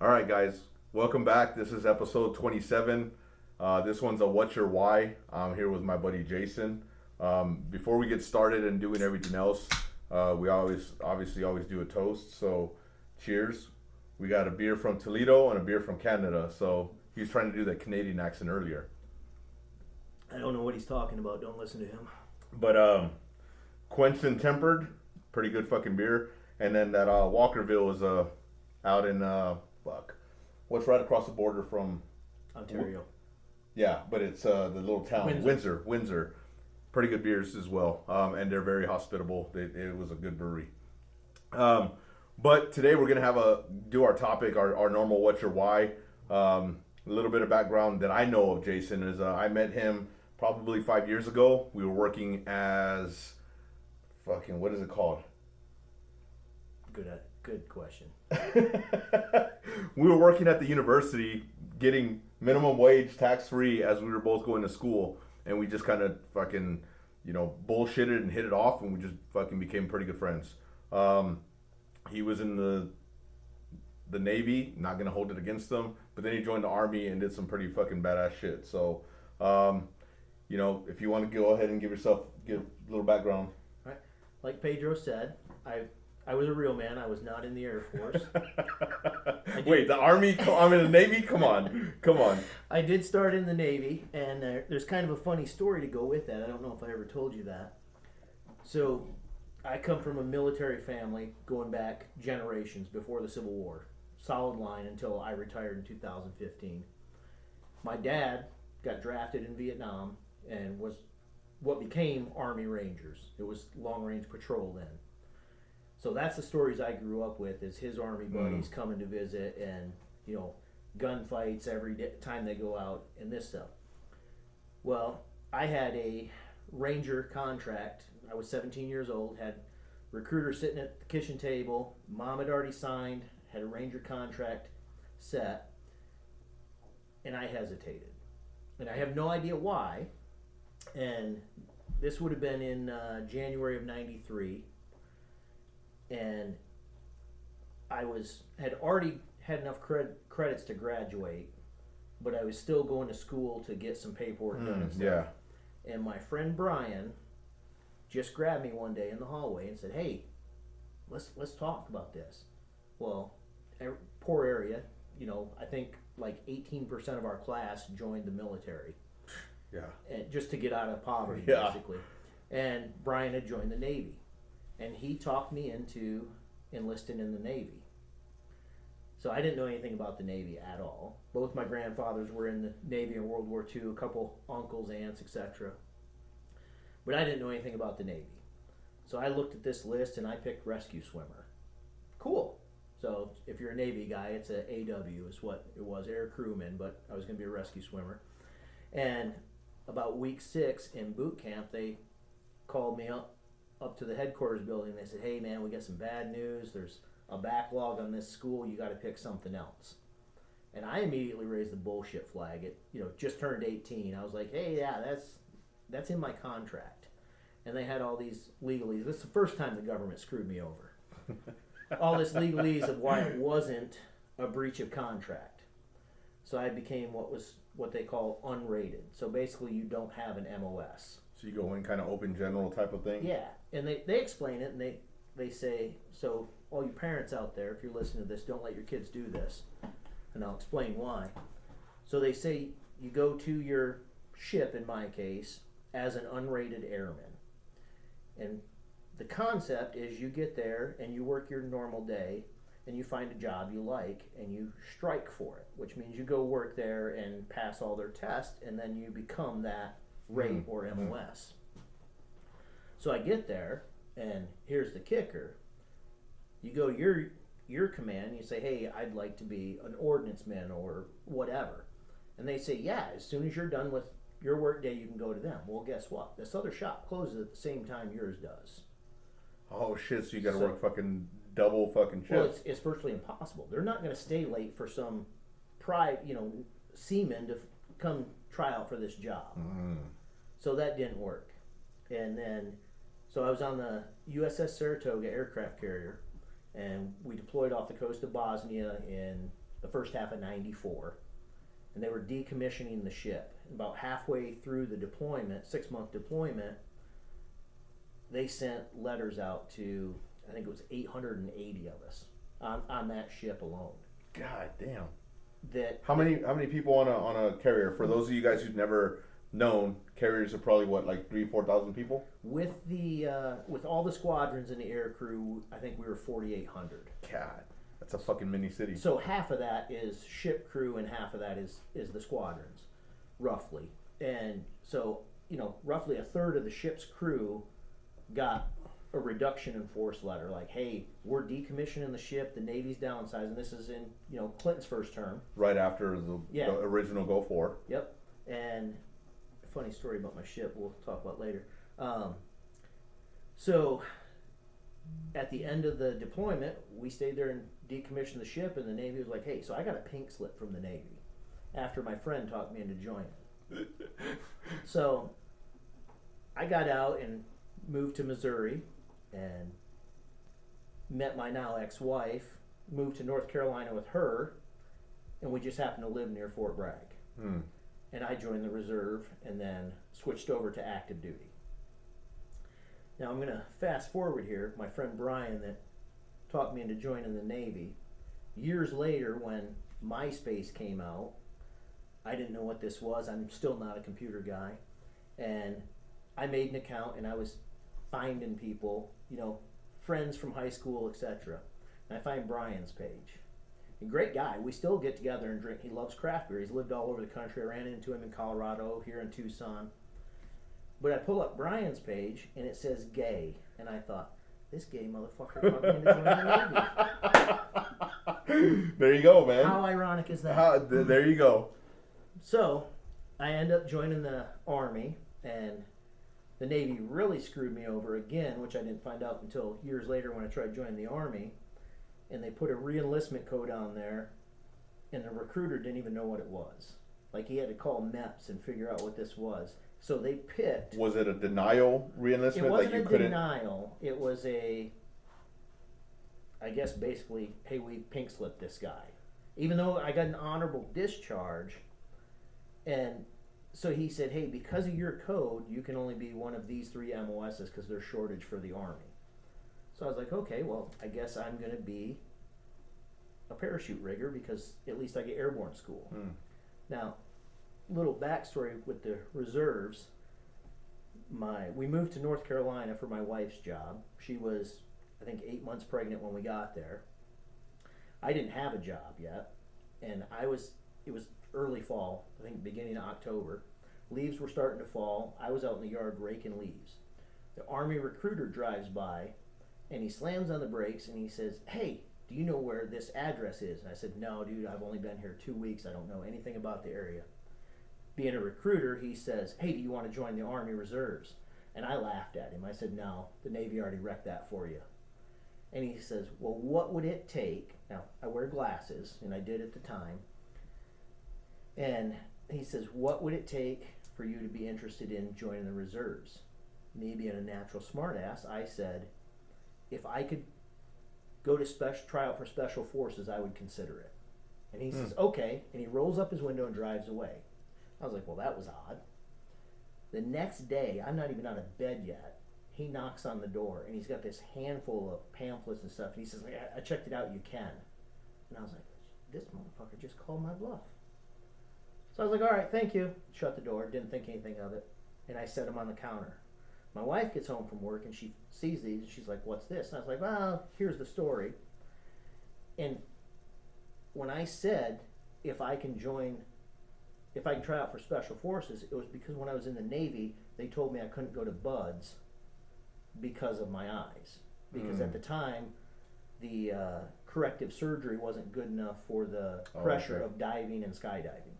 All right, guys, welcome back. This is episode 27. This one's a What's Your Why? I'm here with my buddy Jason. Before we get started and doing everything else, we obviously always do a toast. So, cheers. We got a beer from Toledo and a beer from Canada. So, he was trying to do the Canadian accent earlier. I don't know what he's talking about. Don't listen to him. But quenched and tempered, pretty good fucking beer. And then that Walkerville is out in what's right across the border from Ontario. Yeah, but it's the little town Windsor. Windsor. Pretty good beers as well, and they're very hospitable. It was a good brewery. But today we're gonna do our topic, our normal What's Your Why. A little bit of background that I know of Jason is I met him probably 5 years ago. We were working as what is it called? Good question. We were working at the university, getting minimum wage, tax free, as we were both going to school, and we just kind of fucking, bullshitted and hit it off, and we just fucking became pretty good friends. He was in the Navy, not gonna hold it against him, but then he joined the Army and did some pretty fucking badass shit. So, if you want to go ahead and give a little background. Right. Like Pedro said, I was a real man. I was not in the Air Force. Wait, the Army? I'm in the Navy? Come on. I did start in the Navy, and there's kind of a funny story to go with that. I don't know if I ever told you that. So, I come from a military family going back generations before the Civil War. Solid line until I retired in 2015. My dad got drafted in Vietnam and was what became Army Rangers. It was long-range patrol then. So that's the stories I grew up with, is his Army buddies coming to visit and, gunfights every time they go out and this stuff. Well, I had a Ranger contract. I was 17 years old, had recruiter sitting at the kitchen table. Mom had already signed, had a Ranger contract set, and I hesitated. And I have no idea why. And this would have been in January of 93. And I had already had enough credits to graduate, but I was still going to school to get some paperwork done and stuff. Yeah. And my friend Brian just grabbed me one day in the hallway and said, "Hey, let's talk about this." Well, poor area, I think like 18% of our class joined the military. Yeah. And just to get out of poverty, Yeah. basically. And Brian had joined the Navy. And he talked me into enlisting in the Navy. So I didn't know anything about the Navy at all. Both my grandfathers were in the Navy in World War II, a couple uncles, aunts, etc. But I didn't know anything about the Navy. So I looked at this list and I picked rescue swimmer. Cool. So if you're a Navy guy, it's a AW is what it was, air crewman, but I was going to be a rescue swimmer. And about week 6 in boot camp, they called me up to the headquarters building. They said, "Hey man, we got some bad news. There's a backlog on this school. You got to pick something else." And I immediately raised the bullshit flag. It just turned 18. I was like, "Hey, yeah, that's in my contract." And they had all these legalese. This is the first time the government screwed me over. All this legalese of why it wasn't a breach of contract. So I became what they call unrated. So basically, you don't have an MOS. So you go in kind of open general type of thing? Yeah, and they explain it, and they say, so all you parents out there, if you're listening to this, don't let your kids do this. And I'll explain why. So they say you go to your ship, in my case, as an unrated airman. And the concept is you get there and you work your normal day and you find a job you like and you strike for it, which means you go work there and pass all their tests, and then you become that rate or MOS. So I get there, and here's the kicker. You go to your command, you say, "Hey, I'd like to be an ordnance man or whatever." And they say, "Yeah, as soon as you're done with your work day, you can go to them." Well, guess what? This other shop closes at the same time yours does. Oh shit, so you gotta work fucking double fucking shifts. Well, it's virtually impossible. They're not going to stay late for some seaman to come try out for this job. So that didn't work. And then, so I was on the USS Saratoga aircraft carrier, and we deployed off the coast of Bosnia in the first half of '94, and they were decommissioning the ship. About halfway through the deployment, 6-month deployment, they sent letters out to, I think it was 880 of us on that ship alone. God damn. That How many people on a carrier? For those of you guys who've never known, carriers are probably what, like 3,000-4,000 people. with the with all the squadrons and the air crew, I think we were 4,800. God, that's a fucking mini city. So half of that is ship crew, and half of that is the squadrons, roughly. And so roughly a third of the ship's crew got a reduction in force letter, like, hey, we're decommissioning the ship, the Navy's downsizing. This is in Clinton's first term. Right after the original Go For. Yep. And a funny story about my ship we'll talk about later. So at the end of the deployment, we stayed there and decommissioned the ship, and the Navy was like, hey, so I got a pink slip from the Navy after my friend talked me into joining. So I got out and moved to Missouri and met my now ex-wife, moved to North Carolina with her, and we just happened to live near Fort Bragg. And I joined the reserve and then switched over to active duty. Now I'm going to fast forward here. My friend Brian that talked me into joining the Navy, years later when MySpace came out, I didn't know what this was. I'm still not a computer guy. And I made an account and I was finding people, friends from high school, etc. And I find Brian's page. A great guy. We still get together and drink. He loves craft beer. He's lived all over the country. I ran into him in Colorado, here in Tucson. But I pull up Brian's page and it says gay. And I thought, this gay motherfucker talked me into joining the Navy. There you go, man. How ironic is that? There you go. So I end up joining the Army, and the Navy really screwed me over again, which I didn't find out until years later when I tried joining the Army. And they put a re-enlistment code on there, and the recruiter didn't even know what it was. Like, he had to call MEPS and figure out what this was. So they picked. Was it a denial re-enlistment? It wasn't that you a couldn't... denial. It was I guess basically, hey, we pink slipped this guy. Even though I got an honorable discharge. And so he said, hey, because of your code, you can only be one of these 3 MOSs because there's shortage for the Army. So I was like, okay, well, I guess I'm going to be a parachute rigger because at least I get airborne school. Now, little backstory with the reserves. We moved to North Carolina for my wife's job. She was, I think, 8 months pregnant when we got there. I didn't have a job yet, and it was early fall, I think beginning of October. Leaves were starting to fall. I was out in the yard raking leaves. The Army recruiter drives by, and he slams on the brakes, and he says, hey, do you know where this address is? And I said, no, dude, I've only been here 2 weeks. I don't know anything about the area. Being a recruiter, he says, hey, do you want to join the Army Reserves? And I laughed at him. I said, no, the Navy already wrecked that for you. And he says, well, what would it take? Now, I wear glasses, and I did at the time. And he says, what would it take for you to be interested in joining the reserves? Me being a natural smartass, I said, if I could go to try out for special forces, I would consider it. And he says, okay. And he rolls up his window and drives away. I was like, well, that was odd. The next day, I'm not even out of bed yet. He knocks on the door, and he's got this handful of pamphlets and stuff. And he says, I checked it out, you can. And I was like, this motherfucker just called my bluff. So I was like, all right, thank you. Shut the door, didn't think anything of it. And I set them on the counter. My wife gets home from work, and she sees these, and she's like, what's this? And I was like, well, here's the story. And when I said, if I can try out for special forces, it was because when I was in the Navy, they told me I couldn't go to BUD/S because of my eyes. Because at the time, the corrective surgery wasn't good enough for the pressure of diving and skydiving.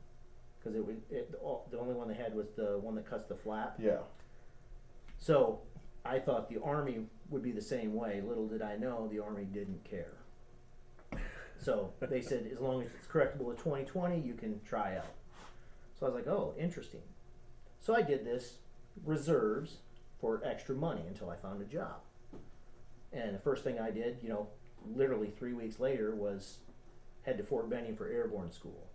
Because the only one they had was the one that cuts the flap. Yeah. So I thought the Army would be the same way. Little did I know the Army didn't care. So they said, as long as it's correctable to 2020, you can try out. So I was like, oh, interesting. So I did this reserves for extra money until I found a job. And the first thing I did, literally 3 weeks later was, head to Fort Benning for airborne school.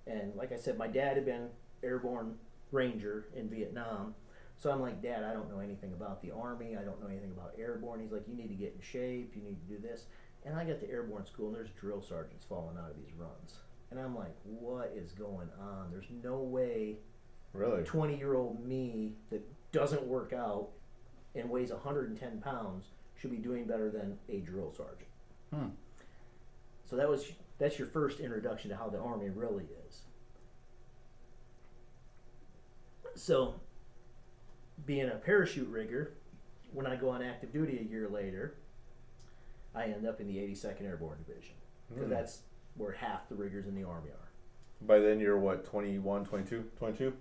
And like I said, my dad had been airborne ranger in Vietnam. So I'm like, Dad, I don't know anything about the Army. I don't know anything about airborne. He's like, you need to get in shape. You need to do this. And I got to airborne school, and there's drill sergeants falling out of these runs. And I'm like, what is going on? There's no way Really? 20-year-old me that doesn't work out and weighs 110 pounds should be doing better than a drill sergeant. So that's your first introduction to how the Army really is. So, being a parachute rigger, when I go on active duty a year later, I end up in the 82nd Airborne Division, because that's where half the riggers in the Army are. By then you're what, 21, 22? 22?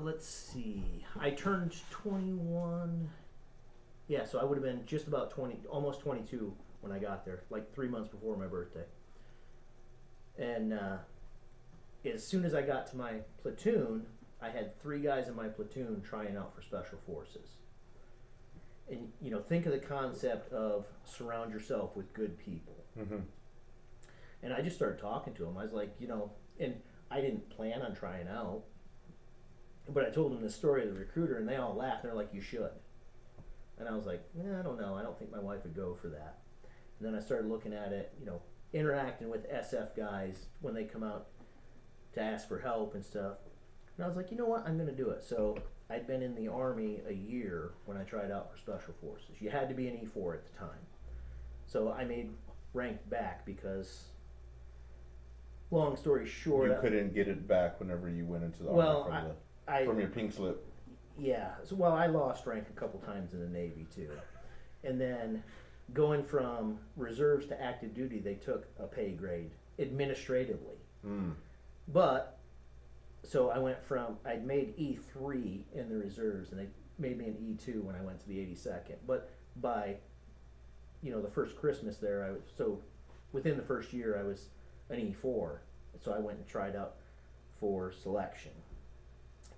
Let's see. I turned 21. Yeah, so I would have been just about 20, almost 22 when I got there, like 3 months before my birthday. And as soon as I got to my platoon, I had 3 guys in my platoon trying out for Special Forces. And, think of the concept of surround yourself with good people. Mm-hmm. And I just started talking to them. I was like, and I didn't plan on trying out. But I told them the story of the recruiter, and they all laughed. They're like, you should. And I was like, I don't know. I don't think my wife would go for that. And then I started looking at it, interacting with SF guys when they come out to ask for help and stuff. And I was like, you know what? I'm going to do it. So I'd been in the Army a year when I tried out for Special Forces. You had to be an E4 at the time. So I made rank back because, long story short, You couldn't get it back whenever you went into the Well, Army from your pink slip. yeah. So, I lost rank a couple times in the Navy too. And then going from reserves to active duty, they took a pay grade administratively. But, so I went from, I'd made E3 in the reserves, and they made me an E2 when I went to the 82nd. But by, the first Christmas there, within the first year, I was an E4. So I went and tried out for selection.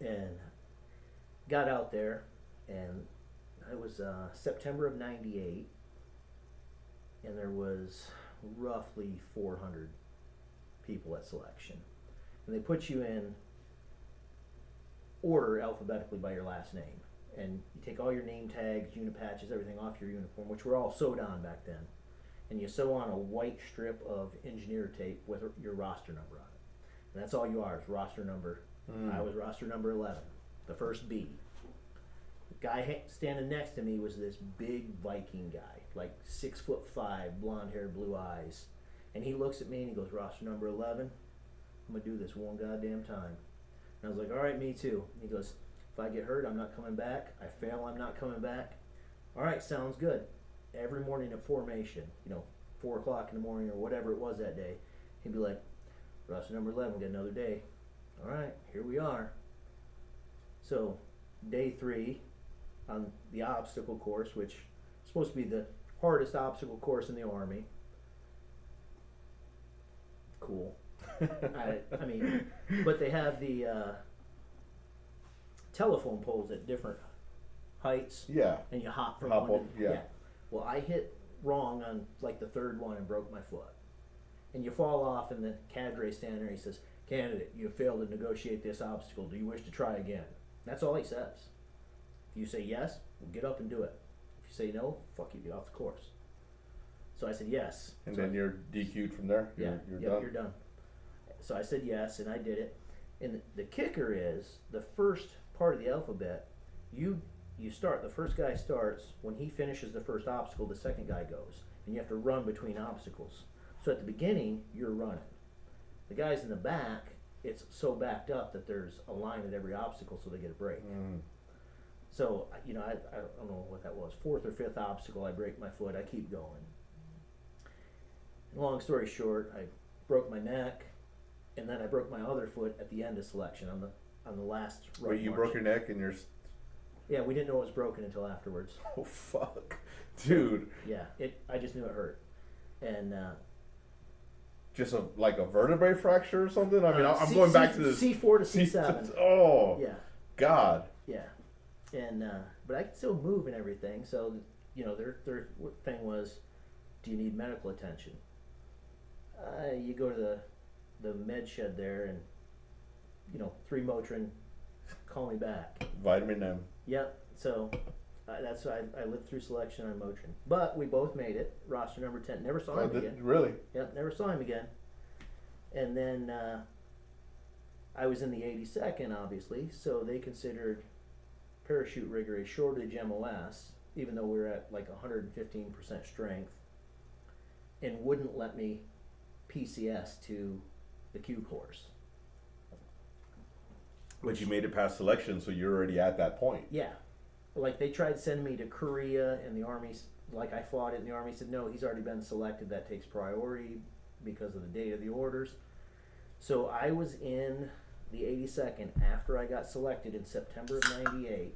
And got out there, and it was September of '98, and there was roughly 400 people at selection. And they put you in order alphabetically by your last name. And you take all your name tags, unit patches, everything off your uniform, which were all sewed on back then. And you sew on a white strip of engineer tape with your roster number on it. And that's all you are, is roster number. I was roster number 11, the first B. The guy standing next to me was this big Viking guy, like 6'5", blonde hair, blue eyes. And he looks at me and he goes, roster number 11, I'm going to do this one goddamn time. And I was like, all right, me too. And he goes, if I get hurt, I'm not coming back. I fail, I'm not coming back. All right, sounds good. Every morning at formation, 4 o'clock in the morning or whatever it was that day, he'd be like, roster number 11, we got another day. All right, here we are. So, day 3 on the obstacle course, which is supposed to be the hardest obstacle course in the Army. Cool. I mean, but they have the telephone poles at different heights. Yeah. And you hop from Hop one up, to, yeah. Well, I hit wrong on like the 3rd one and broke my foot. And you fall off, and the cadre standing there, he says, candidate, you have failed to negotiate this obstacle. Do you wish to try again? That's all he says. If you say yes, well, get up and do it. If you say no, fuck you, get off the course. So I said yes. And so then you're DQ'd from there? You're done? You're done. So I said yes, and I did it. And the kicker is, the first part of the alphabet, you start, the first guy starts, when he finishes the first obstacle, the second guy goes. And you have to run between obstacles. So at the beginning, you're running. The guys in the back, it's so backed up that there's a line at every obstacle so they get a break. So, I don't know what that was. 4th or 5th obstacle, I break my foot, I keep going. Long story short, I broke my neck, and then I broke my other foot at the end of selection on the last run. Wait, you march. broke your neck and you're... Yeah, we didn't know it was broken until afterwards. Oh, fuck. Dude. Yeah, I just knew it hurt. And... just like a vertebrae fracture or something? I mean, I'm going back to this... C4 to C7. Oh. Yeah. God. Yeah. And, but I could still move and everything, so, their thing was, do you need medical attention? You go to the med shed there, and 3 Motrin, call me back. Vitamin M. Yep. So that's why I lived through selection on Motrin. But we both made it. Roster number 10. Never saw him again. Really? Yep. Never saw him again. And then I was in the 82nd, obviously. So they considered parachute rigger a shortage MOS, even though we were at like 115% strength, and wouldn't let me PCS to the Q course. But you made it past selection, so you're already at that point. Yeah. Like they tried sending me to Korea, and the Army, like I fought it, and the Army said, no, he's already been selected. That takes priority because of the date of the orders. So I was in the 82nd after I got selected in September of 98,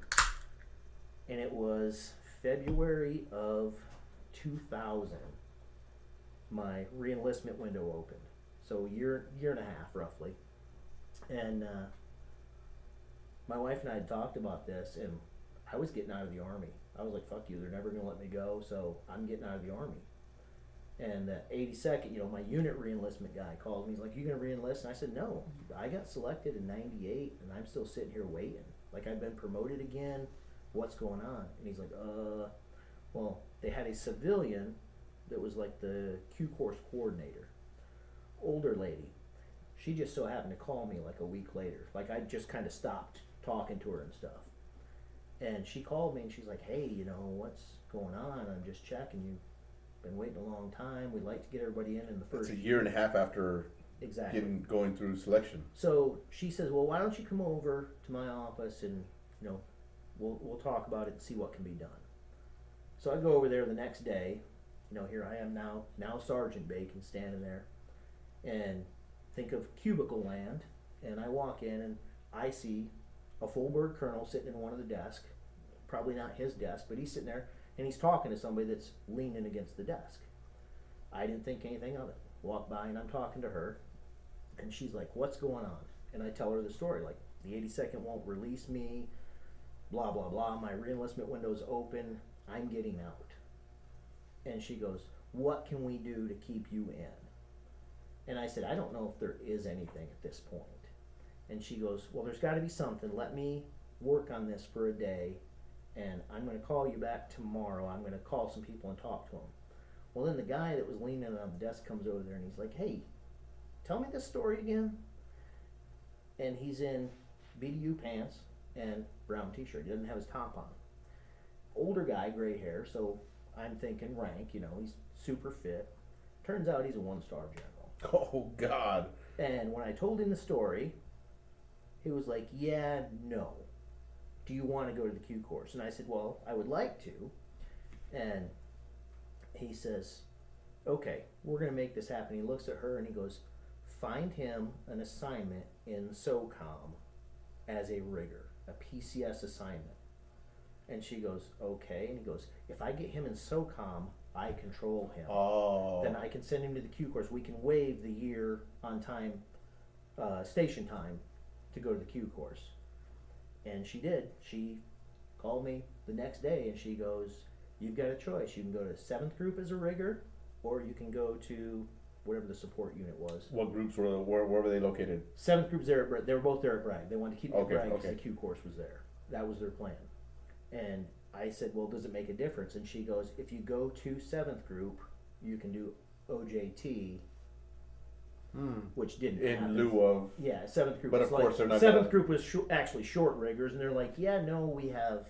and it was February of 2000. My re-enlistment window opened. So year and a half roughly. And my wife and I had talked about this, and I was getting out of the Army. I was like, fuck you, they're never going to let me go, so I'm getting out of the Army. And the 82nd, my unit re-enlistment guy called me. He's like, you going to re-enlist? And I said, no, I got selected in 98, and I'm still sitting here waiting. Like, I've been promoted again. What's going on? And he's like, well, they had a civilian that was like the Q course coordinator. Older lady. She just so happened to call me like a week later. Like, I just kind of stopped talking to her and stuff. And she called me and she's like, hey, what's going on? I'm just checking. You've been waiting a long time. We'd like to get everybody in the first. It's a year and a half after exactly going through selection. So she says, well, why don't you come over to my office and, we'll talk about it and see what can be done. So I go over there the next day. Here I am now Sergeant Bacon standing there, and think of cubicle land, and I walk in and I see a full bird colonel sitting in one of the desks, probably not his desk, but he's sitting there and he's talking to somebody that's leaning against the desk. I didn't think anything of it. Walk by and I'm talking to her, and she's like, what's going on? And I tell her the story, like, the 82nd won't release me, blah, blah, blah, my re-enlistment window's open, I'm getting out. And she goes, what can we do to keep you in? And I said, I don't know if there is anything at this point. And she goes, well, there's got to be something. Let me work on this for a day, and I'm going to call you back tomorrow. I'm going to call some people and talk to them. Well, then the guy that was leaning on the desk comes over there, and he's like, hey, tell me this story again. And he's in BDU pants and brown t-shirt. He doesn't have his top on. Older guy, gray hair, so I'm thinking rank, he's super fit. Turns out he's a 1-star general. Oh, God. And when I told him the story, he was like, yeah, no. Do you want to go to the Q course? And I said, well, I would like to. And he says, okay, we're going to make this happen. He looks at her and he goes, find him an assignment in SOCOM as a rigger, a PCS assignment. And she goes, okay. And he goes, if I get him in SOCOM, I control him. Oh. Then I can send him to the Q course. We can waive the year on time, station time, to go to the Q course. And she did. She called me the next day and she goes, you've got a choice. You can go to 7th group as a rigger, or you can go to whatever the support unit was. What groups where were they located? 7th group's there at Bragg. They were both there at Bragg. They wanted to keep me at Bragg because okay. the Q course was there. That was their plan. And I said, well, does it make a difference? And she goes, if you go to 7th group, you can do OJT, which didn't happen. In lieu of... Yeah, 7th group But was of course they're not 7th gonna... group was actually short riggers, and they're like, yeah, no, we have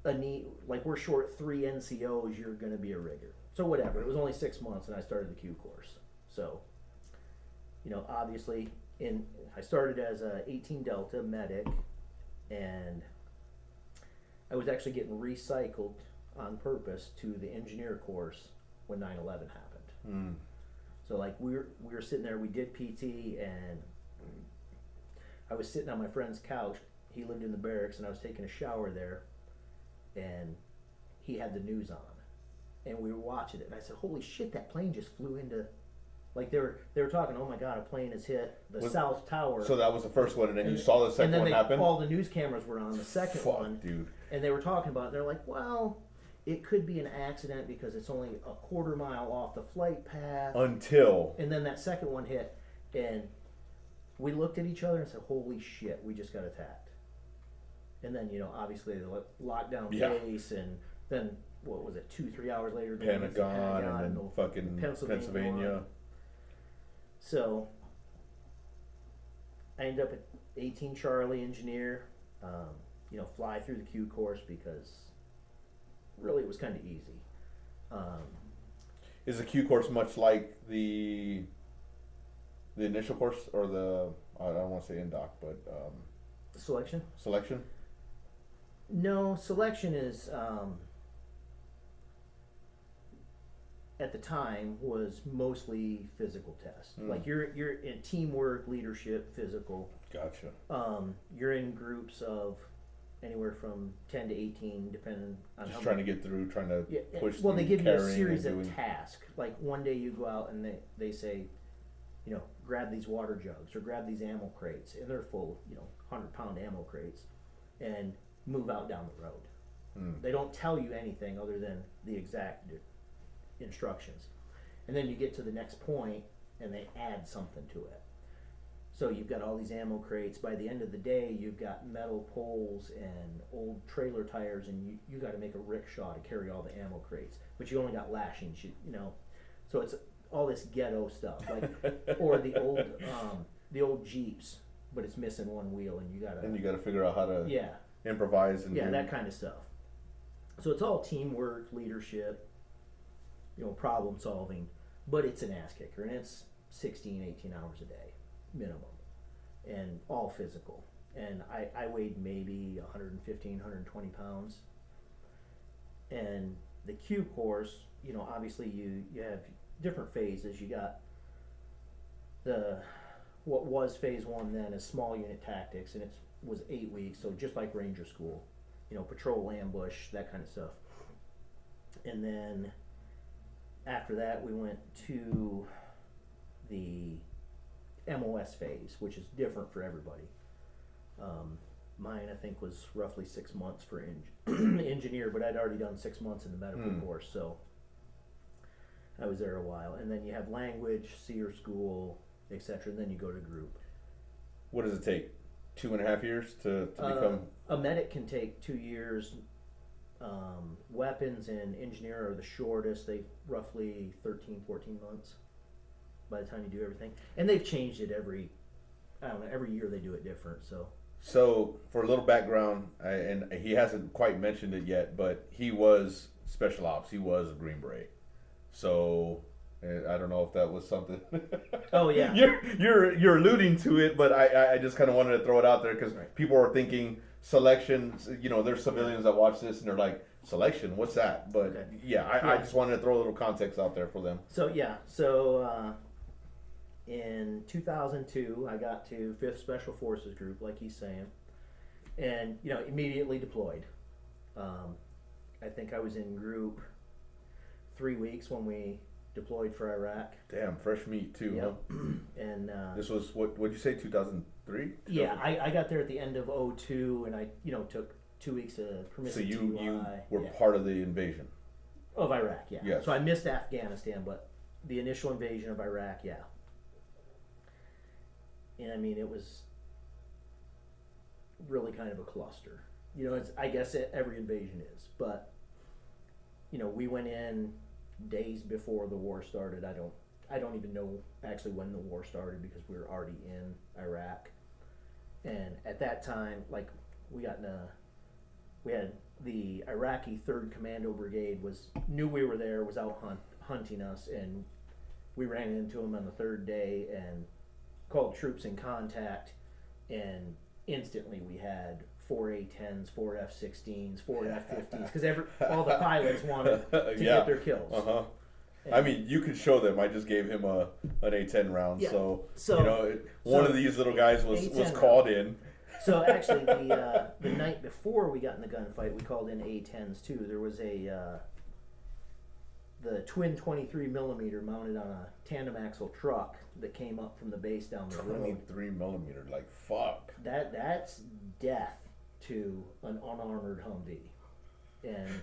a need, like we're short 3 NCOs, you're going to be a rigger. So whatever, it was only 6 months and I started the Q course. So, obviously, I started as a 18 Delta medic, and I was actually getting recycled on purpose to the engineer course when 9/11 happened. So like we were sitting there, we did PT, and I was sitting on my friend's couch. He lived in the barracks, and I was taking a shower there, and he had the news on, and we were watching it. And I said, "Holy shit! That plane just flew into." Like they were talking, oh my god, a plane has hit the South Tower. So that was the first one, and then you saw the second one happen? All the news cameras were on the second one. Dude. And they were talking about it, and they're like, well, it could be an accident because it's only a quarter mile off the flight path. Until. And then that second one hit, and we looked at each other and said, "Holy shit, we just got attacked." And then, obviously the lockdown case, and then what was it, 2-3 hours later, Pentagon, and then fucking Pennsylvania. So I ended up at 18 Charlie engineer, fly through the Q course because really it was kind of easy. Is the Q course much like the initial course, or I don't want to say NDOC, but Selection? selection? No, selection is at the time was mostly physical tests. Like you're in teamwork, leadership, physical. Gotcha. You're in groups of anywhere from 10 to 18, depending on Just trying to get through, trying to push. Well, they give you a carrying series and of tasks. Like one day you go out and they say, grab these water jugs or grab these ammo crates, and they're full, 100-pound ammo crates, and move out down the road. They don't tell you anything other than the exact instructions. And then you get to the next point and they add something to it. So you've got all these ammo crates. By the end of the day, you've got metal poles and old trailer tires, and you got to make a rickshaw to carry all the ammo crates. But you only got lashings, so it's all this ghetto stuff, like or the old Jeeps, but it's missing one wheel, and you gotta figure out how to improvise and do that kind of stuff. So it's all teamwork, leadership, problem solving, but it's an ass kicker, and it's 16, 18 hours a day minimum, and all physical. And I weighed maybe 115, 120 pounds. And the Q course, obviously you have different phases. You got what was phase 1 then is small unit tactics, and it was 8 weeks, so just like Ranger School, patrol, ambush, that kind of stuff. And then after that we went to the MOS phase, which is different for everybody. Mine, I think, was roughly 6 months for engineer, but I'd already done 6 months in the medical course, so I was there a while. And then you have language, SEER school, etc., and then you go to group. What does it take? 2.5 years to become? A medic can take 2 years. Weapons and engineer are the shortest. They roughly 13, 14 months by the time you do everything. And they've changed it every year they do it different. So for a little background, and he hasn't quite mentioned it yet, but he was special ops. He was a Green Beret. So I don't know if that was something. Oh yeah, you're alluding to it, but I just kind of wanted to throw it out there because people are thinking selection. There's civilians that watch this and they're like, selection, what's that? But I just wanted to throw a little context out there for them. So in 2002, I got to 5th Special Forces Group, like he's saying, and immediately deployed. I think I was in group 3 weeks when we deployed for Iraq. Damn, fresh meat too, yep. Huh? And this was what'd you say, 2003? Yeah, I got there at the end of 2002, and I took 2 weeks of permissive So you were yeah. part of the invasion of Iraq, yeah. Yes. So I missed Afghanistan, but the initial invasion of Iraq, yeah. And I mean, it was really kind of a cluster. I guess every invasion is, but we went in days before the war started. I don't even know actually when the war started because we were already in Iraq. And at that time, like, we had the Iraqi 3rd Commando Brigade knew we were there, was out hunting us, and we ran into them on the 3rd day and called troops in contact, and instantly we had 4 A-10s, 4 F-16s, 4 F-15s, because all the pilots wanted to get their kills. Uh-huh. I mean, you could show them. I just gave him an A-10 round, so one of these little guys was called in. So actually, the night before we got in the gunfight, we called in A-10s too. There was the twin 23 millimeter mounted on a tandem axle truck that came up from the base down the road. 23 millimeter, like fuck. That's death to an unarmored Humvee, and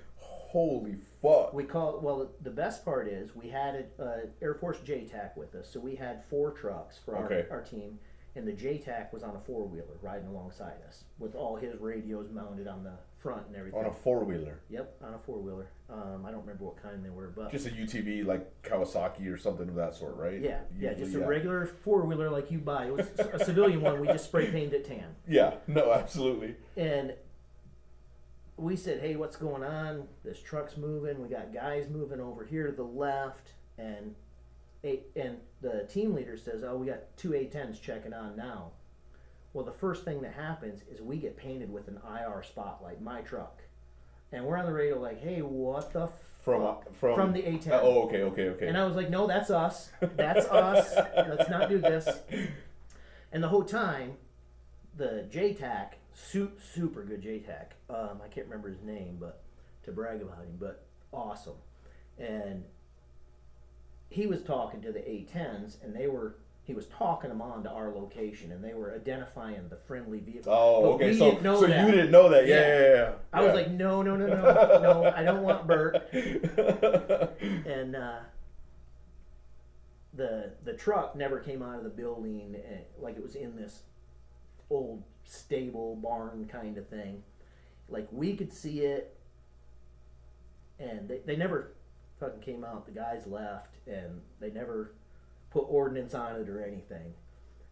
Holy fuck. We call well. The best part is we had an Air Force JTAC with us, so we had 4 trucks for Okay. our team, and the JTAC was on a 4-wheeler riding alongside us with all his radios mounted on the front and everything. On a 4-wheeler. Yep, on a 4-wheeler. I don't remember what kind they were, but Just a UTV like Kawasaki or something of that sort, right? yeah, Usually, just a regular 4-wheeler like you buy. It was a civilian one. We just spray painted it tan. Yeah, no, absolutely. And we said, hey, what's going on? This truck's moving. We got guys moving over here to the left. And the team leader says, oh, we got 2 A10s checking on now. Well, the first thing that happens is we get painted with an IR spotlight, my truck. And we're on the radio like, hey, what the From the A10. Oh, okay. And I was like, no, that's us. That's us. Let's not do this. And the whole time, the JTAC, super good JTAC. I can't remember his name, but to brag about him, but awesome. And he was talking to the A10s, and he was talking them on to our location, and they were identifying the friendly vehicle. Oh, but okay. we So didn't know you that. didn't know that. Yeah. I was like, no, I don't want Bert. And the truck never came out of the building, like it was in this old stable barn kind of thing. Like we could see it, and they never fucking came out. The guys left, and they never put ordnance on it or anything.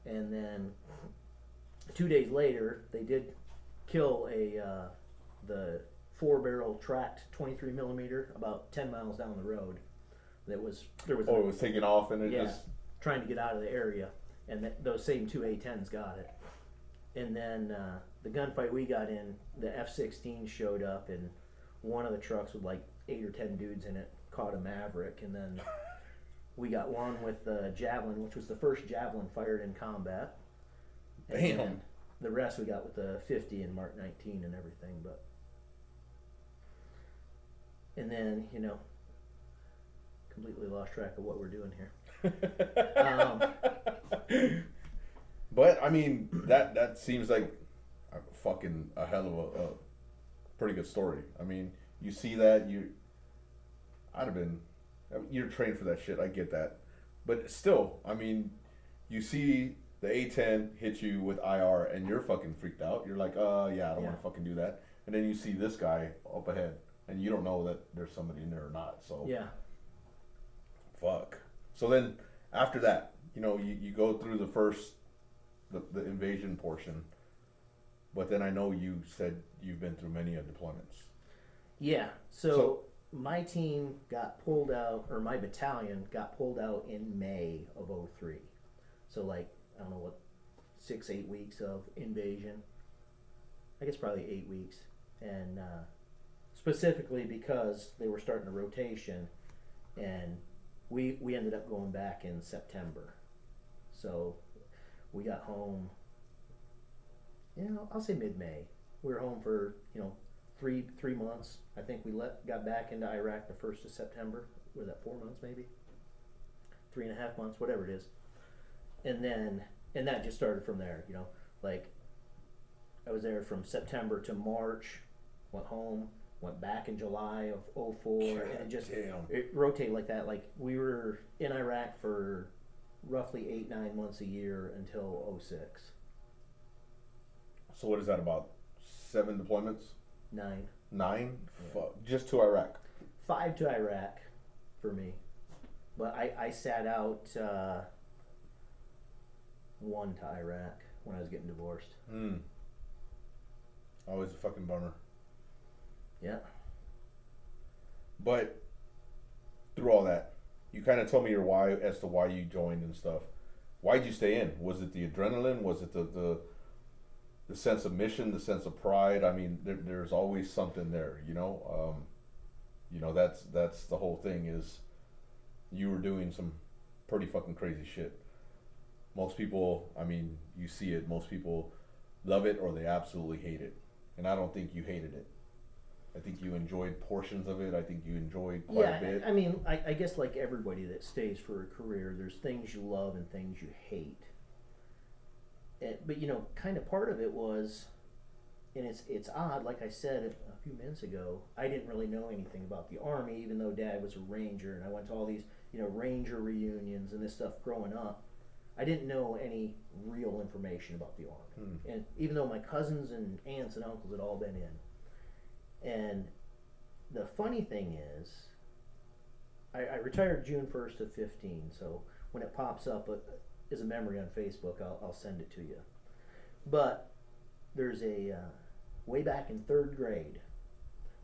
And then 2 days later, they did kill the 4-barrel tracked 23 millimeter about 10 miles down the road. There was it was taking off, and it just trying to get out of the area, and those same 2 A10s got it. And then the gunfight we got in, the F-16 showed up, and one of the trucks with like 8 or 10 dudes in it caught a Maverick, and then we got one with the Javelin, which was the first Javelin fired in combat. And Damn. then the rest we got with the 50 and Mark 19 and everything, but. And then, completely lost track of what we're doing here. But I mean, that seems like a hell of a pretty good story. I mean, you see that I'd have been. You're trained for that shit. I get that, but still, I mean, you see the A10 hit you with IR, and you're fucking freaked out. You're like, yeah, I don't want to fucking do that. And then you see this guy up ahead, and you don't know that there's somebody in there or not. So yeah. Fuck. So then after that, you go through the first the invasion portion, but then I know you said you've been through many deployments. Yeah. So my team got pulled out, or my battalion got pulled out in May of 2003. So like, I don't know what, 6-8 weeks of invasion. I guess probably 8 weeks. And specifically because they were starting a rotation, and we ended up going back in September. So we got home, I'll say mid-May. We were home for, 3 months. I think we got back into Iraq the 1st of September. Was that 4 months maybe? 3.5 months, whatever it is. And that just started from there, like I was there from September to March, went home, went back in July of 2004, and it rotated like that. Like we were in Iraq for roughly 8-9 months a year until 2006. So what is that, about 7 deployments? 9. 9? Yeah. Fuck. Just to Iraq? 5 to Iraq for me. But I sat out 1 to Iraq when I was getting divorced. Always a fucking bummer. Yeah. But through all that, you kind of told me your why as to why you joined and stuff. Why'd you stay in? Was it the adrenaline? Was it the sense of mission, the sense of pride? I mean, there's always something there, that's the whole thing, is you were doing some pretty fucking crazy shit. Most people, I mean, you see it, most people love it or they absolutely hate it. And I don't think you hated it. I think you enjoyed portions of it. I think you enjoyed quite a bit. I mean, I guess like everybody that stays for a career, there's things you love and things you hate. But kind of part of it was and it's odd. Like I said a few minutes ago, I didn't really know anything about the Army, even though Dad was a Ranger, and I went to all these Ranger reunions and this stuff growing up. I didn't know any real information about the Army, and even though my cousins and aunts and uncles had all been in, and the funny thing is, I retired June 1st of 15, so when it pops up as a memory on Facebook, I'll send it to you. But there's a way back in 3rd grade,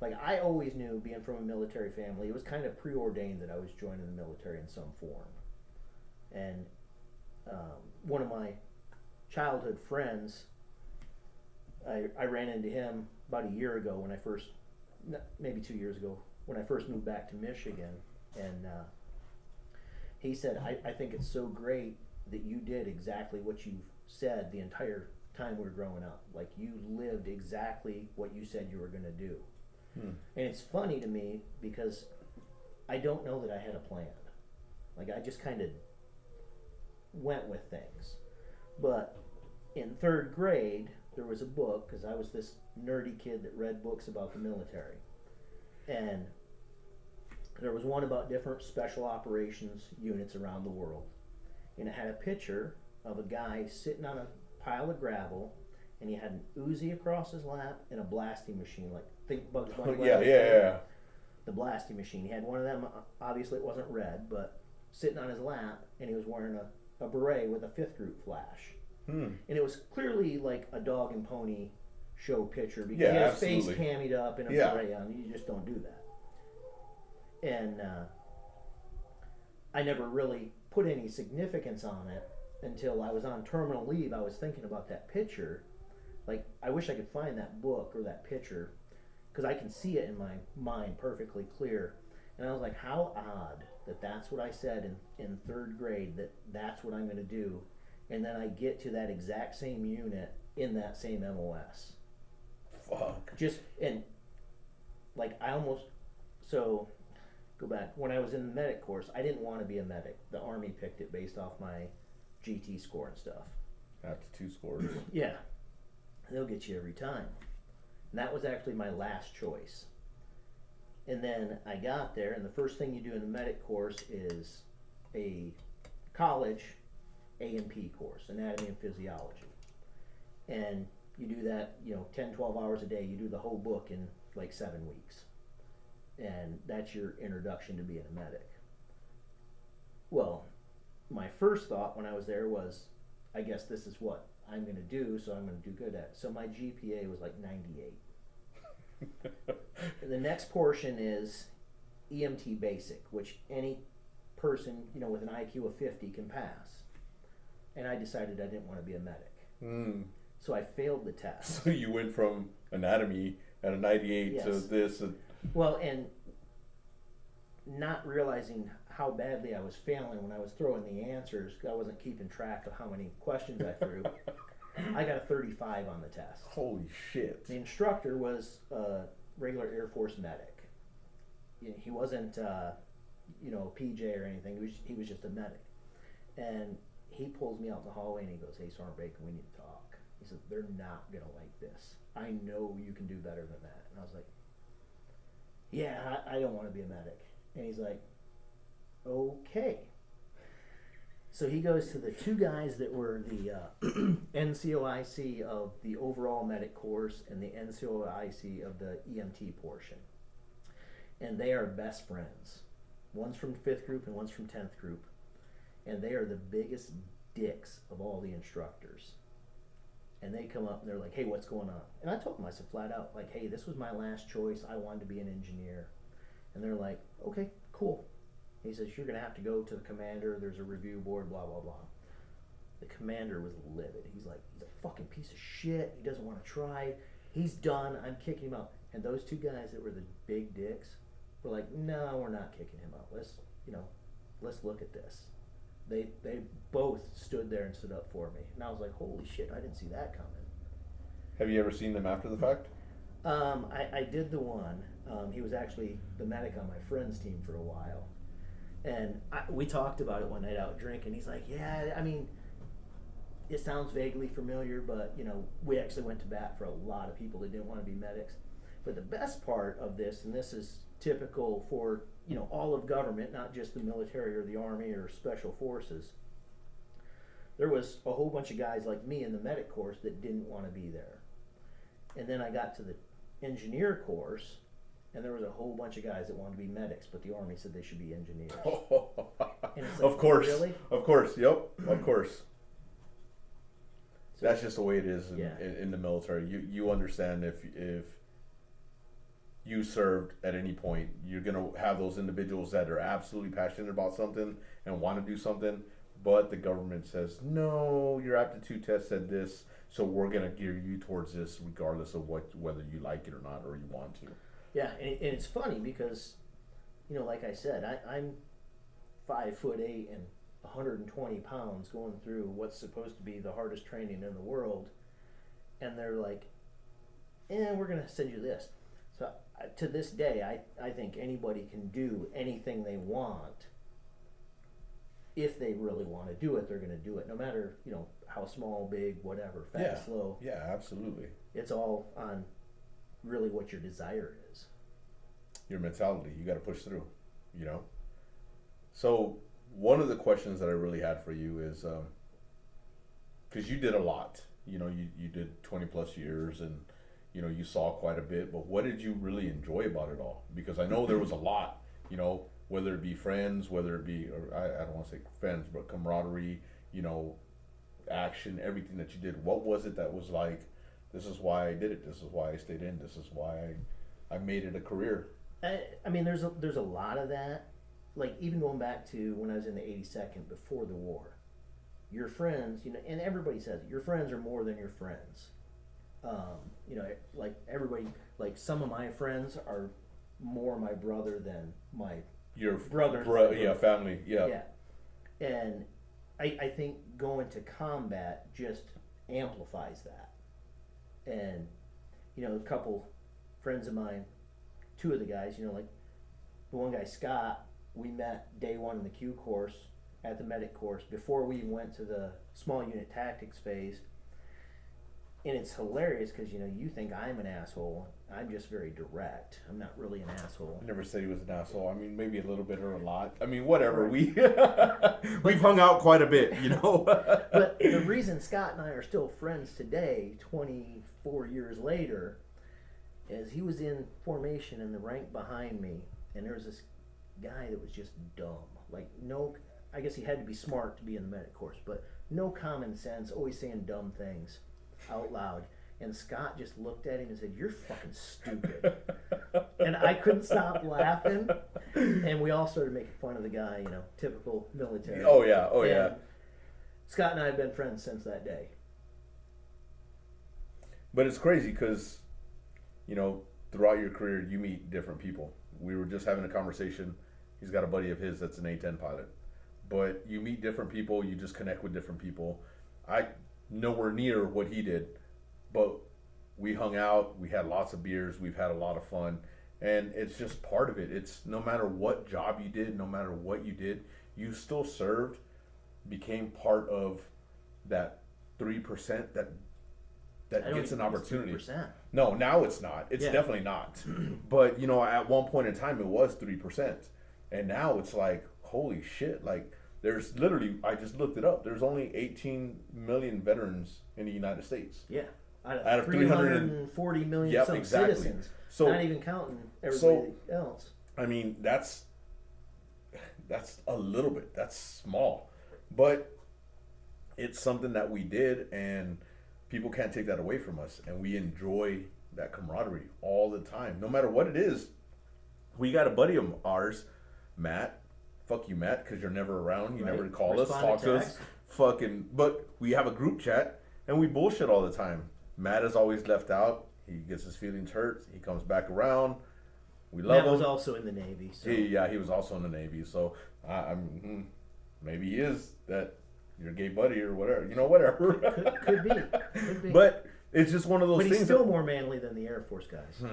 like I always knew, being from a military family, it was kind of preordained that I was joining the military in some form. And one of my childhood friends, I ran into him about a year ago when I first, maybe 2 years ago, when I first moved back to Michigan. And he said, I think it's so great that you did exactly what you said the entire time we were growing up. Like, you lived exactly what you said you were going to do. And it's funny to me because I don't know that I had a plan. Like, I just kind of went with things. But in 3rd grade, there was a book, because I was this nerdy kid that read books about the military. And there was one about different special operations units around the world. And it had a picture of a guy sitting on a pile of gravel, and he had an Uzi across his lap and a blasting machine, like, think Bugs Bunny. Yeah. The blasting machine. He had one of them, obviously it wasn't red, but sitting on his lap, and he was wearing a beret with a 5th group flash. And it was clearly like a dog and pony show picture, because he had his face cammied up and a beret on. You just don't do that. And I never really put any significance on it until I was on terminal leave. I was thinking about that picture. Like, I wish I could find that book or that picture, because I can see it in my mind perfectly clear. And I was like, how odd that that's what I said in 3rd grade, that's what I'm going to do. And then I get to that exact same unit in that same MOS. Fuck. And like, so go back. When I was in the medic course, I didn't want to be a medic. The Army picked it based off my GT score and stuff. Aptitude scores. Yeah. They'll get you every time. And that was actually my last choice. And then I got there, and the first thing you do in the medic course is a college A&P course, Anatomy and Physiology. And you do that, 10, 12 hours a day. You do the whole book in like 7 weeks. And that's your introduction to being a medic. Well, my first thought when I was there was, I guess this is what I'm going to do, so I'm going to do good at it. So my GPA was like 98. The next portion is EMT Basic, which any person, with an IQ of 50 can pass. And I decided I didn't want to be a medic. So I failed the test. So you went from anatomy at a 98 to this. Well, and not realizing how badly I was failing when I was throwing the answers, I wasn't keeping track of how many questions I threw. I got a 35 on the test. Holy shit. The instructor was a regular Air Force medic. He wasn't, PJ or anything. He was just a medic. And he pulls me out in the hallway and he goes, "Hey, Sergeant Bacon, we need to talk." He said, "They're not going to like this. I know you can do better than that." And I was like, "Yeah, I don't want to be a medic." And he's like, "Okay." So he goes to the 2 guys that were the NCOIC of the overall medic course and the NCOIC of the EMT portion. And they are best friends. One's from 5th group and one's from 10th group. And they are the biggest dicks of all the instructors. And they come up and they're like, "Hey, what's going on?" And I told them, I said flat out, like, "Hey, this was my last choice. I wanted to be an engineer." And they're like, "Okay, cool." He says, "You're going to have to go to the commander. There's a review board, blah, blah, blah." The commander was livid. He's like, "He's a fucking piece of shit. He doesn't want to try. He's done. I'm kicking him out." And those 2 guys that were the big dicks were like, "No, we're not kicking him out. Let's look at this." They both stood there and stood up for me. And I was like, holy shit, I didn't see that coming. Have you ever seen them after the fact? I did the one. He was actually the medic on my friend's team for a while. And we talked about it one night out drinking. He's like, "Yeah, I mean, it sounds vaguely familiar, but we actually went to bat for a lot of people that didn't want to be medics. But the best part of this, and this is typical for all of government, not just the military or the Army or special forces, there was a whole bunch of guys like me in the medic course that didn't want to be there. And then I got to the engineer course, and there was a whole bunch of guys that wanted to be medics, but the Army said they should be engineers. And it's like, of course, really? Of course, yep, of course. So, that's just the way it is yeah. in the military. You understand if you served at any point, you're gonna have those individuals that are absolutely passionate about something and want to do something, but the government says no, your aptitude test said this, so we're gonna gear you towards this regardless of whether you like it or not or you want to. Yeah, and it's funny because, like I said, I'm 5'8" and 120 pounds going through what's supposed to be the hardest training in the world, and they're like, we're going to send you this. So to this day, I think anybody can do anything they want. If they really want to do it, they're going to do it, no matter, how small, big, whatever, fast, slow. Yeah, absolutely. It's all on really what your desire is. Your mentality, you got to push through, So one of the questions that I really had for you is, because you did a lot, you did 20 plus years and, you saw quite a bit, but what did you really enjoy about it all? Because I know there was a lot, whether it be friends, whether it be, or I don't want to say friends, but camaraderie, action, everything that you did. What was it that was like, this is why I did it, this is why I stayed in, this is why I made it a career? I mean, there's a lot of that. Like, even going back to when I was in the 82nd before the war, your friends, and everybody says it, your friends are more than your friends. Like everybody, like some of my friends are more my brother than your brother. Family, yeah. And I think going to combat just amplifies that. And a couple friends of mine, two of the guys, like the one guy, Scott, we met day one in the Q course at the medic course before we went to the small unit tactics phase. And it's hilarious because, you think I'm an asshole. I'm just very direct. I'm not really an asshole. I never said he was an asshole. I mean, maybe a little bit or a lot. I mean, whatever. We've hung out quite a bit, But the reason Scott and I are still friends today, 24 years later, is he was in formation in the rank behind me, and there was this guy that was just dumb. Like, I guess he had to be smart to be in the medic course, but no common sense, always saying dumb things out loud. And Scott just looked at him and said, "You're fucking stupid." And I couldn't stop laughing, and we all started making fun of the guy, typical military. Oh yeah. Scott and I have been friends since that day. But it's crazy because, throughout your career, you meet different people. We were just having a conversation. He's got a buddy of his that's an A-10 pilot. But you meet different people. You just connect with different people. I nowhere near what he did. But we hung out. We had lots of beers. We've had a lot of fun. And it's just part of it. It's no matter what job you did, no matter what you did, you still served, became part of that 3% that gets an opportunity. 3%. No, now it's not. It's definitely not. But, at one point in time, it was 3%. And now it's like, holy shit. Like, there's literally, I just looked it up. There's only 18 million veterans in the United States. Yeah. Out of 340 million citizens. So, not even counting everybody else. I mean, that's a little bit. That's small. But it's something that we did, and people can't take that away from us. And we enjoy that camaraderie all the time. No matter what it is, we got a buddy of ours, Matt. Fuck you, Matt, because you're never around. You never call us, talk to us. But we have a group chat, and we bullshit all the time. Matt is always left out. He gets his feelings hurt. He comes back around. We love him. Matt was also in the Navy. So. He was also in the Navy. So maybe he is that your gay buddy or whatever. Whatever. Could be. But it's just one of those things. But he's still more manly than the Air Force guys.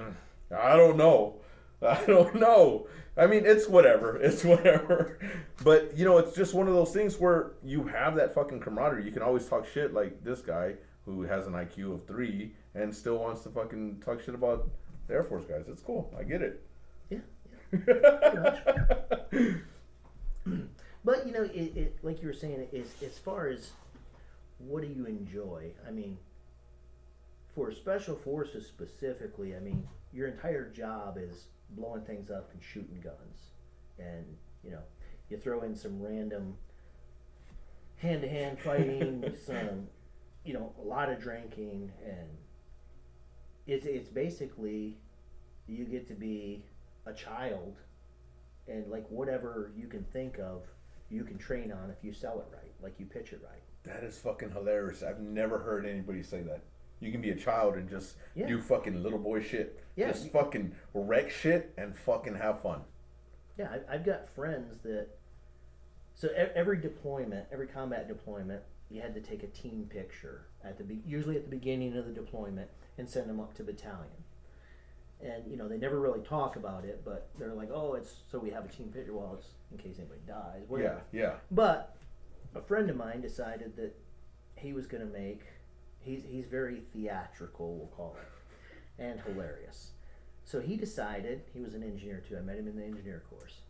I don't know. I don't know. I mean, it's whatever. It's whatever. But, you know, it's just one of those things where you have that fucking camaraderie. You can always talk shit like this guy who has an IQ of 3 and still wants to fucking talk shit about the Air Force guys. It's cool. I get it. Yeah, pretty much. But, you know, it like you were saying, is as far as what do you enjoy? I mean, for special forces specifically, I mean, your entire job is blowing things up and shooting guns. And, you know, you throw in some random hand-to-hand fighting, some, you know, a lot of drinking, and it's basically you get to be a child, and like whatever you can think of, you can train on if you sell it right, like you pitch it right. That is fucking hilarious. I've never heard anybody say that. You can be a child and just Yeah. do fucking little boy shit. Yeah. Just fucking wreck shit and fucking have fun. Yeah, I've got friends that. So every deployment, every combat deployment, you had to take a team picture usually at the beginning of the deployment and send them up to battalion. And you know they never really talk about it, but they're like, "Oh, it's so we have a team picture." Well, it's in case anybody dies. Whatever. Yeah. But a friend of mine decided that he was going to make. He's very theatrical, we'll call it, and hilarious. So he decided, he was an engineer too. I met him in the engineer course.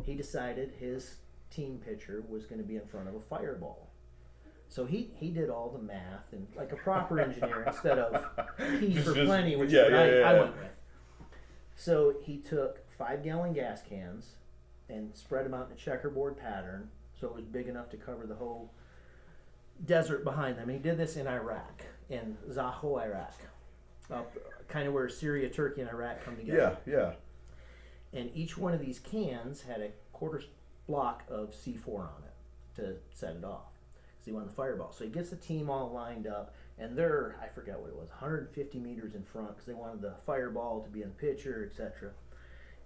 He decided his team picture was going to be in front of a fireball. So he did all the math and like a proper engineer instead of P for plenty, which is what I went with. So he took 5-gallon gas cans and spread them out in a checkerboard pattern so it was big enough to cover the whole desert behind them. And he did this in Iraq, in Zaho, Iraq, kind of where Syria, Turkey, and Iraq come together. Yeah. And each one of these cans had a quarter block of C4 on it to set it off. So he wanted the fireball. So he gets the team all lined up, and they're, I forget what it was, 150 meters in front because they wanted the fireball to be in the picture, etc.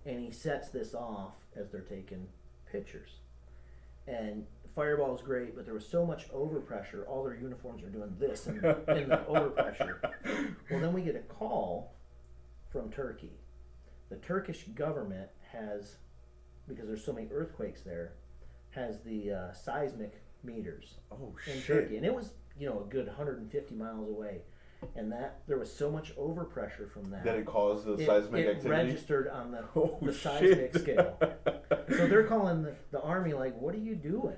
And he sets this off as they're taking pictures. And fireball is great, but there was so much overpressure, all their uniforms are doing this in the overpressure. Well, then we get a call from Turkey. The Turkish government has, because there's so many earthquakes there, has the seismic meters in Turkey. And it was, you know, a good 150 miles away. And that there was so much overpressure from that it caused the seismic activity? It registered on the seismic scale. So they're calling the army like, what are you doing?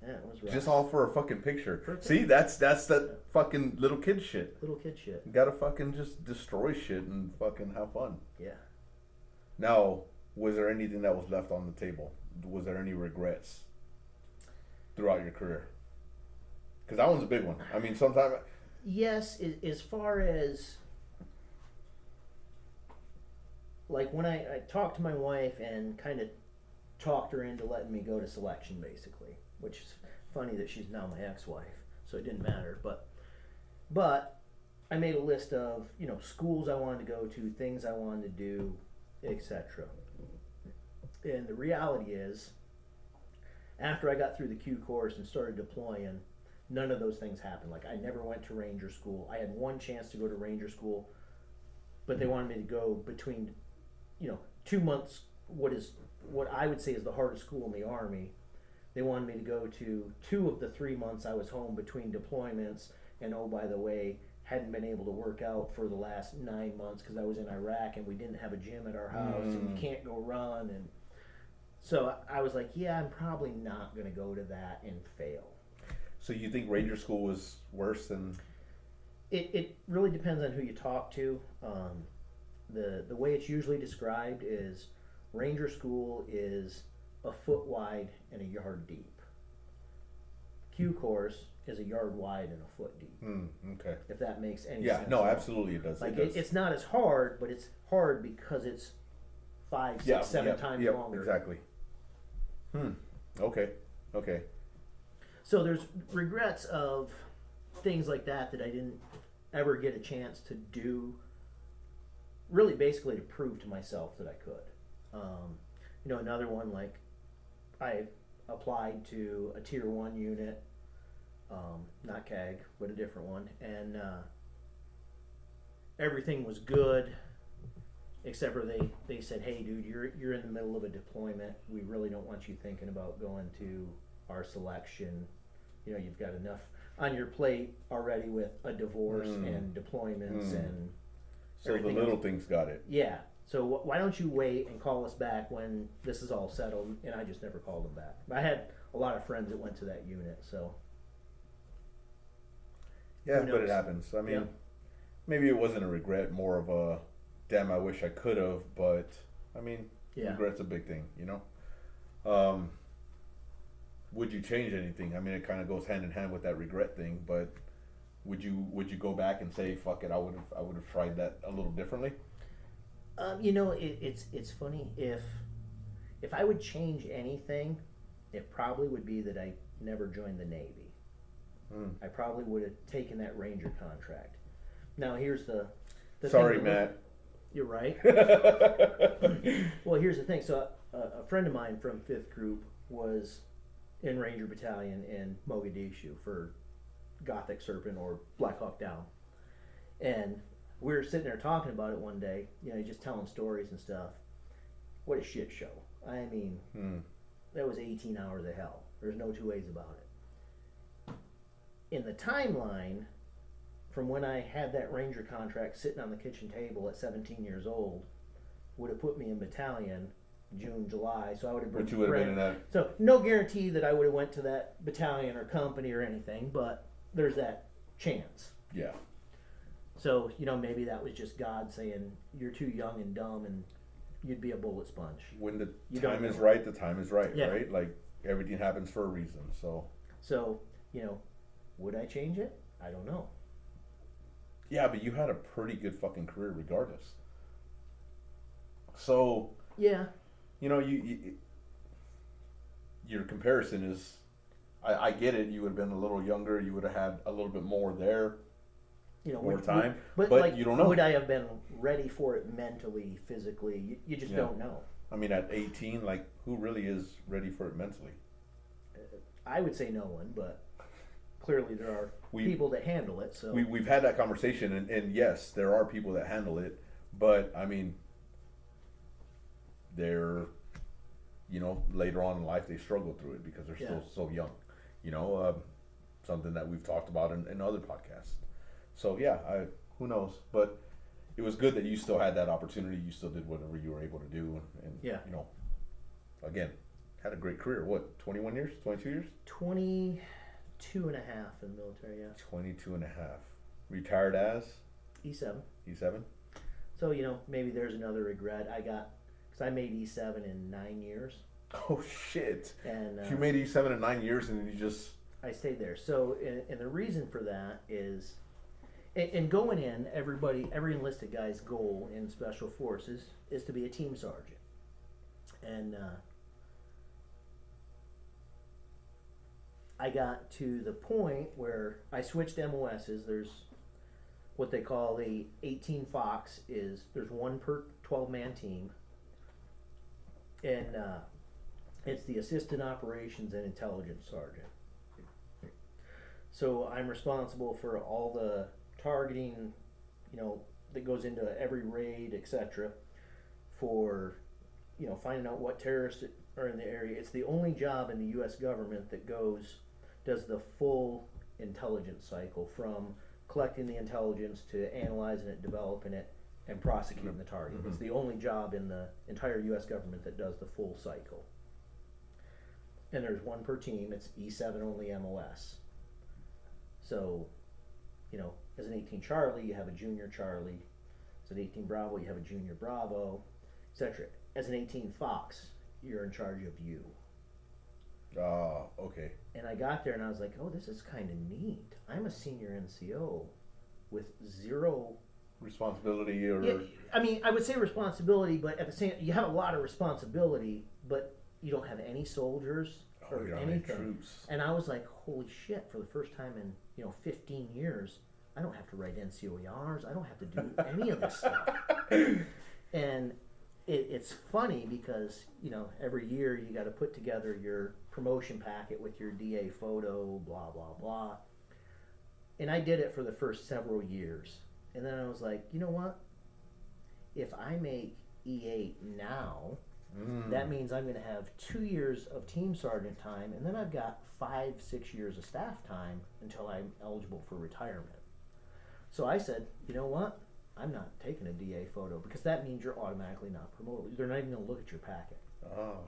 Yeah, it was rough. Just all for a fucking picture. See, that's that fucking little kid shit. Little kid shit. You gotta fucking just destroy shit and fucking have fun. Yeah. Now, was there anything that was left on the table? Was there any regrets throughout your career? Because that one's a big one. I mean, sometimes... Yes, as far as... Like, when I talked to my wife and kind of talked her into letting me go to selection, basically. Which is funny that she's now my ex-wife, so it didn't matter. But I made a list of, you know, schools I wanted to go to, things I wanted to do, etc. And the reality is, after I got through the Q course and started deploying, none of those things happened. Like, I never went to Ranger School. I had one chance to go to Ranger School, but they wanted me to go between, you know, 2 months, what I would say is the hardest school in the Army. They wanted me to go to 2 of the 3 months I was home between deployments, and oh, by the way, hadn't been able to work out for the last 9 months because I was in Iraq and we didn't have a gym at our house and you can't go run. And so I was like, yeah, I'm probably not going to go to that and fail. So you think Ranger School was worse than... It really depends on who you talk to. The way it's usually described is Ranger School is a foot wide and a yard deep. Q course is a yard wide and a foot deep. Okay. If that makes any sense. Yeah, no, absolutely it does. Like it does. It's not as hard, but it's hard because it's 5, 6, 7 times longer. Exactly. Okay. So there's regrets of things like that I didn't ever get a chance to do. Really, basically to prove to myself that I could. You know, another one, like I applied to a tier 1 unit, not CAG, but a different one, and everything was good. except for they said, hey, dude, you're in the middle of a deployment. We really don't want you thinking about going to our selection. You know, you've got enough on your plate already with a divorce and deployments and So the everything little else. things got it. Yeah. So why don't you wait and call us back when this is all settled? And I just never called them back. I had a lot of friends that went to that unit, so Yeah, Who but it knows? happens. I mean, Yeah. maybe it wasn't a regret, more of a damn, I wish I could have. But I mean, yeah. regret's a big thing, you know. Would you change anything? I mean, it kind of goes hand in hand with that regret thing. But would you go back and say, fuck it, I would have tried that a little differently? You know, it's funny if I would change anything, it probably would be that I never joined the Navy. I probably would have taken that Ranger contract. Now here's the Sorry, thing Matt. You're right. Well, here's the thing. So a friend of mine from 5th Group was in Ranger Battalion in Mogadishu for Gothic Serpent or Black Hawk Down, and we were sitting there talking about it one day. You know, just telling stories and stuff. What a shit show! I mean, that was 18 hours of hell. There's no two ways about it. In the timeline, from when I had that Ranger contract sitting on the kitchen table at 17 years old, would have put me in battalion June, July. So I would have been. But you would have been in that. So no guarantee that I would have went to that battalion or company or anything, but there's that chance. Yeah. So, you know, maybe that was just God saying, you're too young and dumb and you'd be a bullet sponge. When the You time don't is know. right, the time is right, Yeah. right? Like, everything happens for a reason, so. So, you know, would I change it? I don't know. Yeah, but you had a pretty good fucking career regardless. So, Yeah. you know, your comparison is, I get it, you would have been a little younger, you would have had a little bit more there, You know, more time, but but like, you don't know. would I have been ready for it mentally, physically? You just Yeah. don't know. I mean, at 18, like, who really is ready for it mentally? I would say no one, but clearly there are people that handle it. So We've had that conversation, and yes, there are people that handle it, but I mean, they're, you know, later on in life they struggle through it because they're still so young, you know, something that we've talked about in other podcasts. So yeah, who knows, but it was good that you still had that opportunity. You still did whatever you were able to do, and Yeah. you know, again, had a great career. What, 21 years, 22 years? 22 and a half in the military, yeah. 22 and a half. Retired as E7. E7. So, you know, maybe there's another regret. Because I made E7 in 9 years. Oh shit! And You made E7 in 9 years, and then you just I stayed there. So, and the reason for that is, and going in, every enlisted guy's goal in Special Forces is to be a team sergeant. And I got to the point where I switched MOSs. There's what they call the 18 Fox is there's one per 12-man team. And it's the Assistant Operations and Intelligence Sergeant. So I'm responsible for all the targeting, you know, that goes into every raid, etc. For, you know, finding out what terrorists are in the area. It's the only job in the U.S. government that does the full intelligence cycle from collecting the intelligence to analyzing it, developing it, and prosecuting the target. It's the only job in the entire U.S. government that does the full cycle. And there's one per team. It's E7 only MOS. So, you know, as an 18 Charlie, you have a junior Charlie. As an 18 Bravo, you have a junior Bravo, etc. As an 18 Fox, you're in charge of you. okay. And I got there and I was like, oh, this is kind of neat. I'm a senior NCO with zero Responsibility or Yeah, I mean, I would say responsibility, but at the same, you have a lot of responsibility, but you don't have any soldiers or you don't have any anything. troops. And I was like, holy shit! For the first time in 15 years, I don't have to write NCOERs. I don't have to do any of this stuff. And it's funny because every year you got to put together your promotion packet with your DA photo, blah blah blah. And I did it for the first several years. And then I was like, you know what? if I make E8 now, that means I'm going to have 2 years of team sergeant time, and then I've got 5-6 years of staff time until I'm eligible for retirement. So I said, you know what? I'm not taking a DA photo because that means you're automatically not promoted. They're not even going to look at your packet. Oh.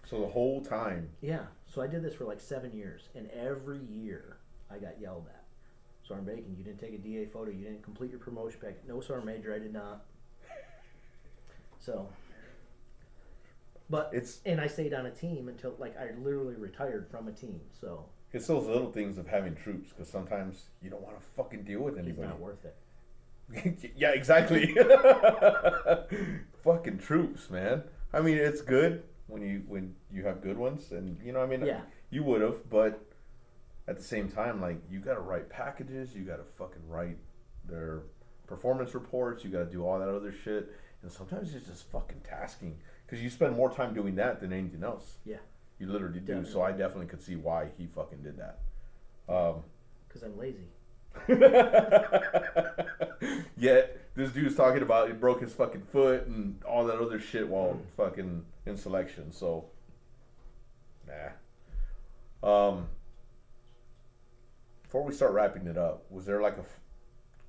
So the whole time. Yeah. So I did this for like 7 years, and every year I got yelled at. Sergeant Bacon, you didn't take a DA photo. You didn't complete your promotion packet. No, Sergeant Major, I did not. So, but and I stayed on a team until like I literally retired from a team. So it's those little things of having troops, because sometimes you don't want to fucking deal with anybody. it's not worth it. Yeah, exactly. Fucking troops, man. I mean, it's good when you have good ones, and you know, I mean, Yeah. you would have, but at the same time, like, you gotta write packages, you gotta fucking write their performance reports, you gotta do all that other shit, and sometimes it's just fucking tasking, because you spend more time doing that than anything else. Yeah. You literally do. Definitely. So I definitely could see why he fucking did that. Because I'm lazy. Yet this dude's talking about he broke his fucking foot and all that other shit while fucking in selection. So, nah. Before we start wrapping it up, was there like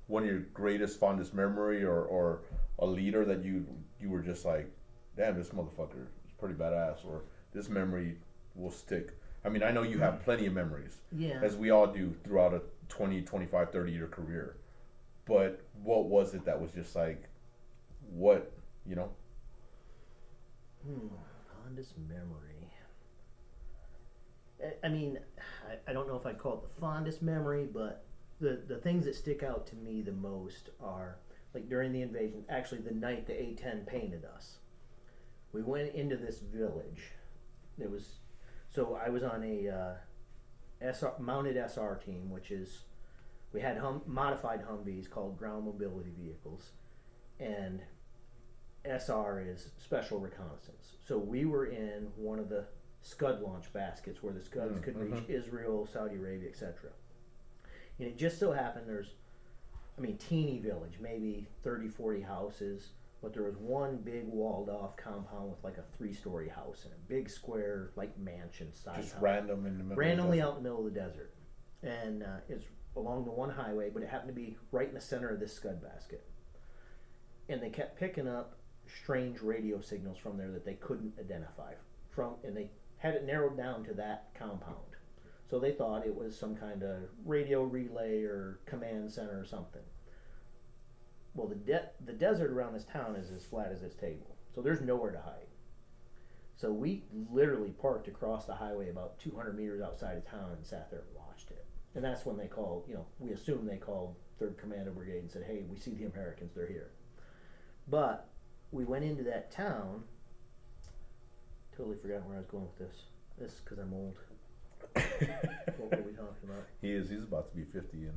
one of your greatest, fondest memory, or a leader that you were just like, damn, this motherfucker is pretty badass, or this memory will stick? I mean, I know you have plenty of memories, Yeah. as we all do throughout a 20, 25, 30-year career. But what was it that was just like, what, you know? Fondest memory. I mean, I don't know if I'd call it the fondest memory, but the things that stick out to me the most are, like, during the invasion, actually the night the A-10 painted us. We went into this village. So I was on a mounted SR team, which is, we had modified Humvees called ground mobility vehicles, and SR is special reconnaissance. So we were in one of the Scud launch baskets where the Scuds could reach Israel, Saudi Arabia, etc. And it just so happened teeny village, maybe 30, 40 houses, but there was one big walled off compound with like a 3-story house in it, big square like mansion size. Just house. random in the middle. Randomly out in the middle of the desert, and it's along the one highway, but it happened to be right in the center of this Scud basket. And they kept picking up strange radio signals from there that they couldn't identify and they had it narrowed down to that compound. So they thought it was some kind of radio relay or command center or something. Well, the desert around this town is as flat as this table, so there's nowhere to hide. So we literally parked across the highway about 200 meters outside of town and sat there and watched it. And that's when they called, we assumed they called 3rd Commando Brigade and said, hey, we see the Americans, they're here. But we went into that town. Totally forgot where I was going with this. This is because I'm old. What were we talking about? He's about to be 50 in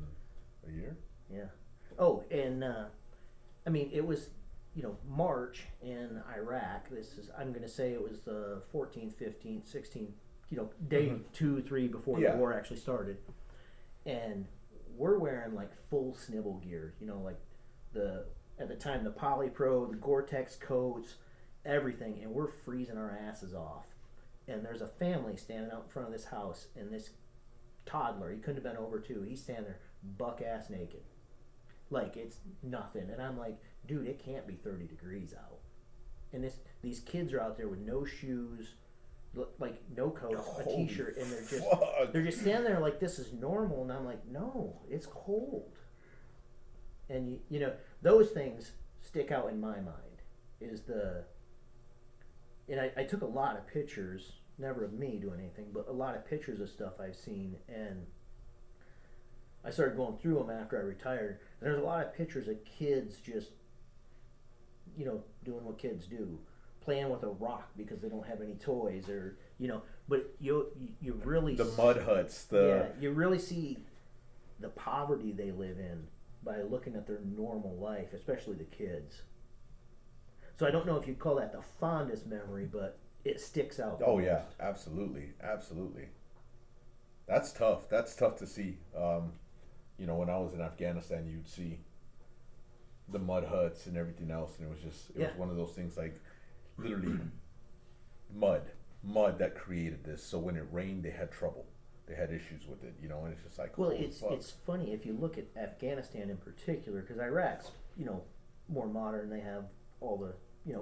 a year. Yeah. Oh, and it was, March in Iraq. I'm going to say it was the 14th, 15th, 16th, day 2, 3 before the war actually started. And we're wearing like full snibble gear, like at the time the Polypro, the Gore-Tex coats, everything, and we're freezing our asses off. And there's a family standing out in front of this house, and this toddler, he couldn't have been over 2, he's standing there buck ass naked. Like, it's nothing. And I'm like, dude, it can't be 30 degrees out. And these kids are out there with no shoes, like no coats, a t-shirt, and they're just standing there like this is normal. And I'm like, no, it's cold. And those things stick out in my mind. And I took a lot of pictures, never of me doing anything, but a lot of pictures of stuff I've seen, and I started going through them after I retired, and there's a lot of pictures of kids just, doing what kids do, playing with a rock because they don't have any toys, or, but you really... The mud huts, you really see the poverty they live in by looking at their normal life, especially the kids. So I don't know if you'd call that the fondest memory, but it sticks out. Oh, yeah, absolutely. That's tough to see. When I was in Afghanistan, you'd see the mud huts and everything else, and it was just it was Yeah. one of those things like literally mud that created this. So when it rained, they had trouble. They had issues with it, and it's just like Well, holy fuck. it's funny if you look at Afghanistan in particular, because Iraq's more modern. They have all the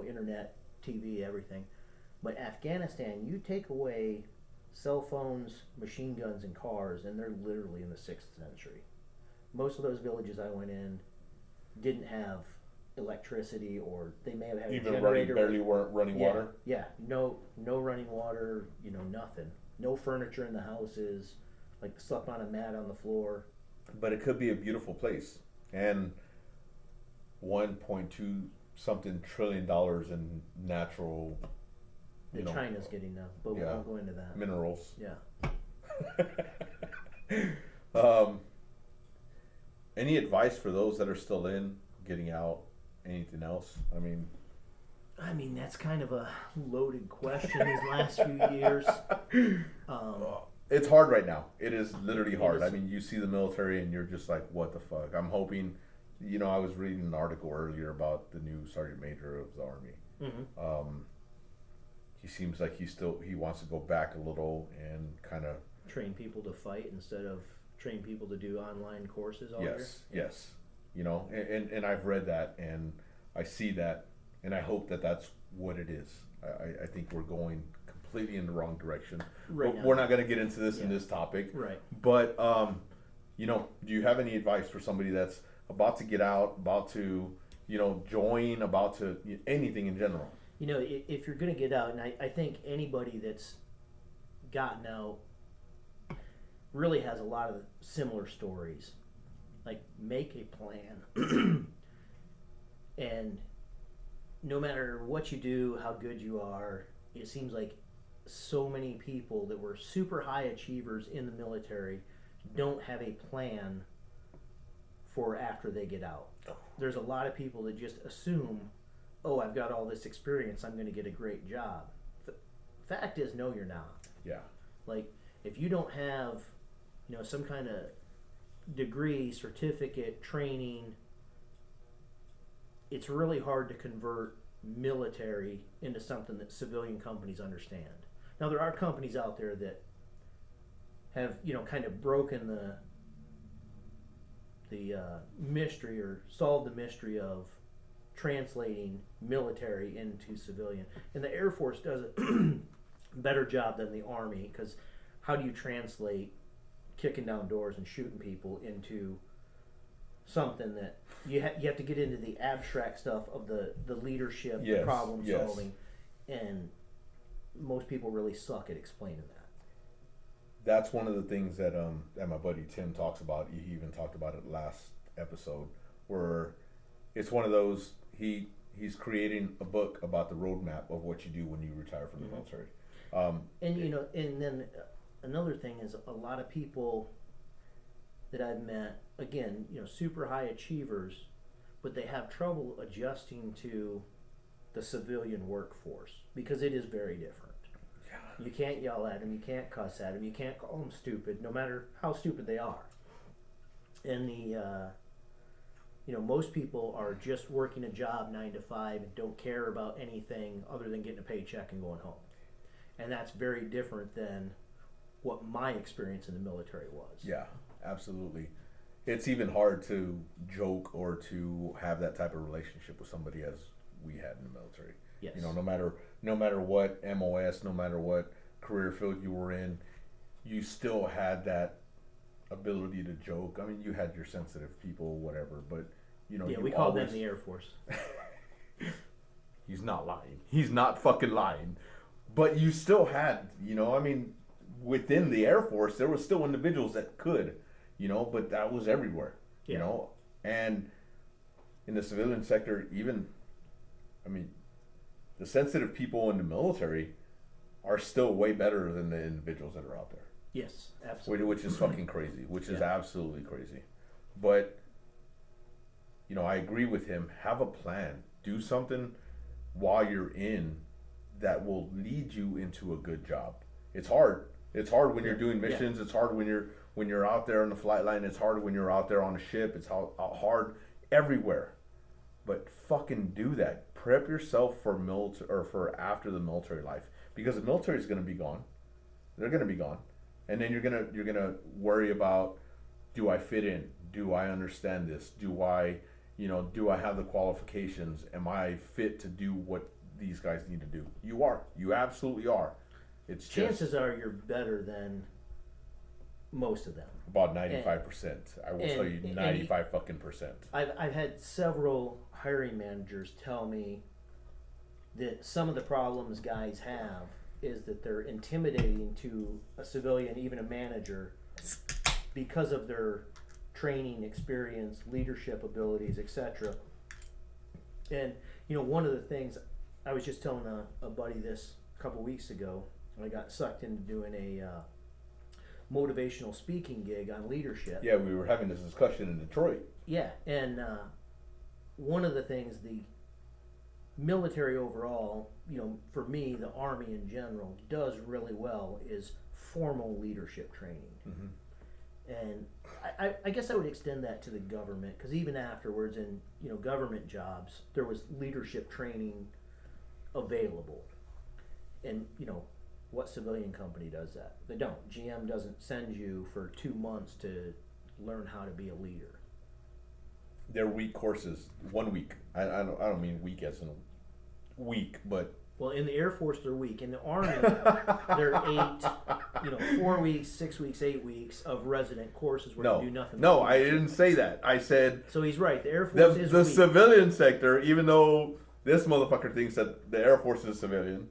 internet, TV, everything. But Afghanistan, you take away cell phones, machine guns, and cars, and they're literally in the 6th century. Most of those villages I went in didn't have electricity, or they may have had a even generator. barely weren't running Yeah, water. yeah, no running water, nothing. No furniture in the houses, like slept on a mat on the floor. But it could be a beautiful place, and 1.2 something $trillion in natural, That China's getting now, but we yeah, won't go into that. minerals. Yeah. Any advice for those that are still in, getting out? Anything else? I mean, That's kind of a loaded question these last few years. it's hard right now. It is literally It hard. is. I mean, you see the military and you're just like, what the fuck? I'm hoping, I was reading an article earlier about the new Sergeant Major of the Army. Mm-hmm. He seems like he wants to go back a little and kind of, Train people to fight instead of train people to do online courses all year. yes, and I've read that and I see that and I hope that that's what it is. I think we're going completely in the wrong direction. Right But now. we're not going to get into this in Yeah. this topic. Right. But do you have any advice for somebody that's about to get out, about to join, about to anything in general? If you're going to get out, and I think anybody that's gotten out really has a lot of similar stories. Like, make a plan. And no matter what you do, how good you are, it seems like so many people that were super high achievers in the military don't have a plan for after they get out. There's a lot of people that just assume, oh, I've got all this experience, I'm going to get a great job. Fact is, no, you're not. Yeah. Like, if you don't have, some kind of degree, certificate, training, it's really hard to convert military into something that civilian companies understand. Now, there are companies out there that have, kind of broken the mystery, or solved the mystery of translating military into civilian. And the Air Force does a better job than the Army, because how do you translate kicking down doors and shooting people into something that you have to get into the abstract stuff of the leadership, Yes, the problem yes. solving, and most people really suck at explaining that. That's one of the things that my buddy Tim talks about. He even talked about it last episode, where it's one of those he's creating a book about the roadmap of what you do when you retire from the military. And and then another thing is, a lot of people that I've met, again, super high achievers, but they have trouble adjusting to the civilian workforce because it is very different. You can't yell at them, you can't cuss at them, you can't call them stupid, no matter how stupid they are. And most people are just working a job 9 to 5 and don't care about anything other than getting a paycheck and going home. And that's very different than what my experience in the military was. Yeah, absolutely. It's even hard to joke or to have that type of relationship with somebody as we had in the military. Yes. No matter what MOS, no matter what career field you were in, you still had that ability to joke. I mean, you had your sensitive people, whatever, but Yeah, you we called always, them the Air Force. He's not lying. He's not fucking lying. But you still had, within the Air Force, there was still individuals that could, but that was everywhere, Yeah. And in the civilian sector, even, the sensitive people in the military are still way better than the individuals that are out there. Yes, absolutely. Which is fucking crazy, which is Yeah. absolutely crazy. But, I agree with him. Have a plan. Do something while you're in that will lead you into a good job. It's hard. It's hard when you're doing missions. It's hard when you're out there on the flight line. It's hard when you're out there on a ship. It's hard everywhere. But fucking do that. Prep yourself for military or for after the military life, because the military is going to be gone. They're going to be gone, and then you're gonna worry about, do I fit in? Do I understand this? Do I have the qualifications? Am I fit to do what these guys need to do? You are. You absolutely are. It's Chances are you're better than most of them. about 95%. I will tell you 95 fucking percent. I've had several hiring managers tell me that some of the problems guys have is that they're intimidating to a civilian, even a manager, because of their training, experience, leadership abilities, etc. And one of the things I was just telling a buddy this a couple weeks ago, I got sucked into doing a motivational speaking gig on leadership. Yeah, we were having this discussion in Detroit. Yeah, and one of the things the military overall, for me, the Army in general, does really well is formal leadership training. Mm-hmm. And I guess I would extend that to the government, because even afterwards in government jobs, there was leadership training available. And what civilian company does that? They don't. GM doesn't send you for 2 months to learn how to be a leader. They're week courses, 1 week. I don't mean week as in week, but well, in the Air Force they're weak. In the Army, they're 8, 4 weeks, 6 weeks, 8 weeks of resident courses where you do nothing. No, I didn't say that. I said so. He's right. The Air Force is the weak. civilian sector. Even though this motherfucker thinks that the Air Force is civilian,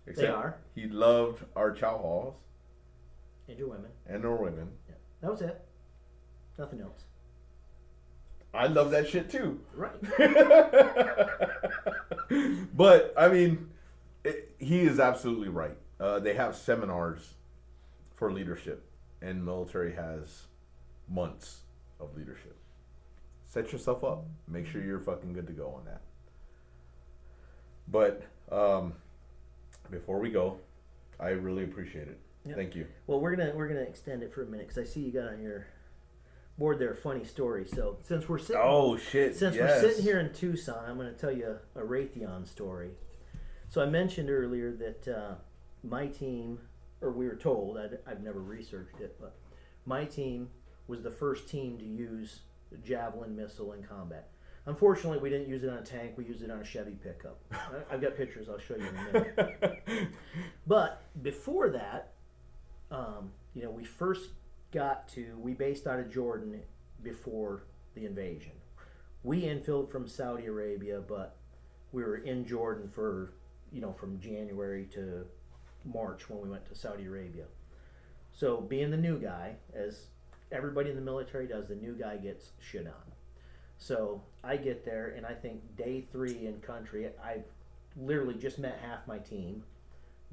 they are. He loved our chow halls And your women. and our women. Yeah, that was it. Nothing else. I love that shit too. Right. But I mean, he is absolutely right. They have seminars for leadership, and military has months of leadership. Set yourself up. Make sure you're fucking good to go on that. But before we go, I really appreciate it. Yep. Thank you. Well, we're gonna extend it for a minute, because I see you got on your board there a funny story. So since we're sitting, Oh shit! we're sitting here in Tucson, I'm going to tell you a Raytheon story. So I mentioned earlier that my team, or we were told, I've never researched it, but my team was the first team to use the Javelin missile in combat. Unfortunately, we didn't use it on a tank. We used it on a Chevy pickup. I've got pictures. I'll show you in a minute. But before that, we first we based out of Jordan before the invasion. We infilled from Saudi Arabia, but we were in Jordan for, from January to March when we went to Saudi Arabia. So being the new guy, as everybody in the military does, the new guy gets shit on. So I get there, and I think day 3 in country, I've literally just met half my team,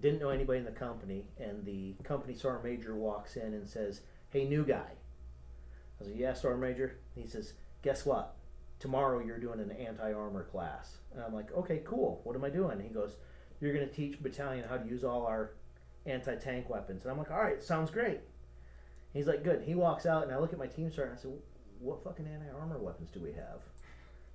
didn't know anybody in the company, and the company sergeant major walks in and says, "Hey, new guy." I was like, "Yeah, sergeant major." He says, "Guess what? Tomorrow you're doing an anti-armor class." And I'm like, "Okay, cool. What am I doing?" He goes, "You're going to teach battalion how to use all our anti-tank weapons." And I'm like, "All right, sounds great." He's like, "Good." He walks out, and I look at my team sergeant, and I said, "What fucking anti-armor weapons do we have?"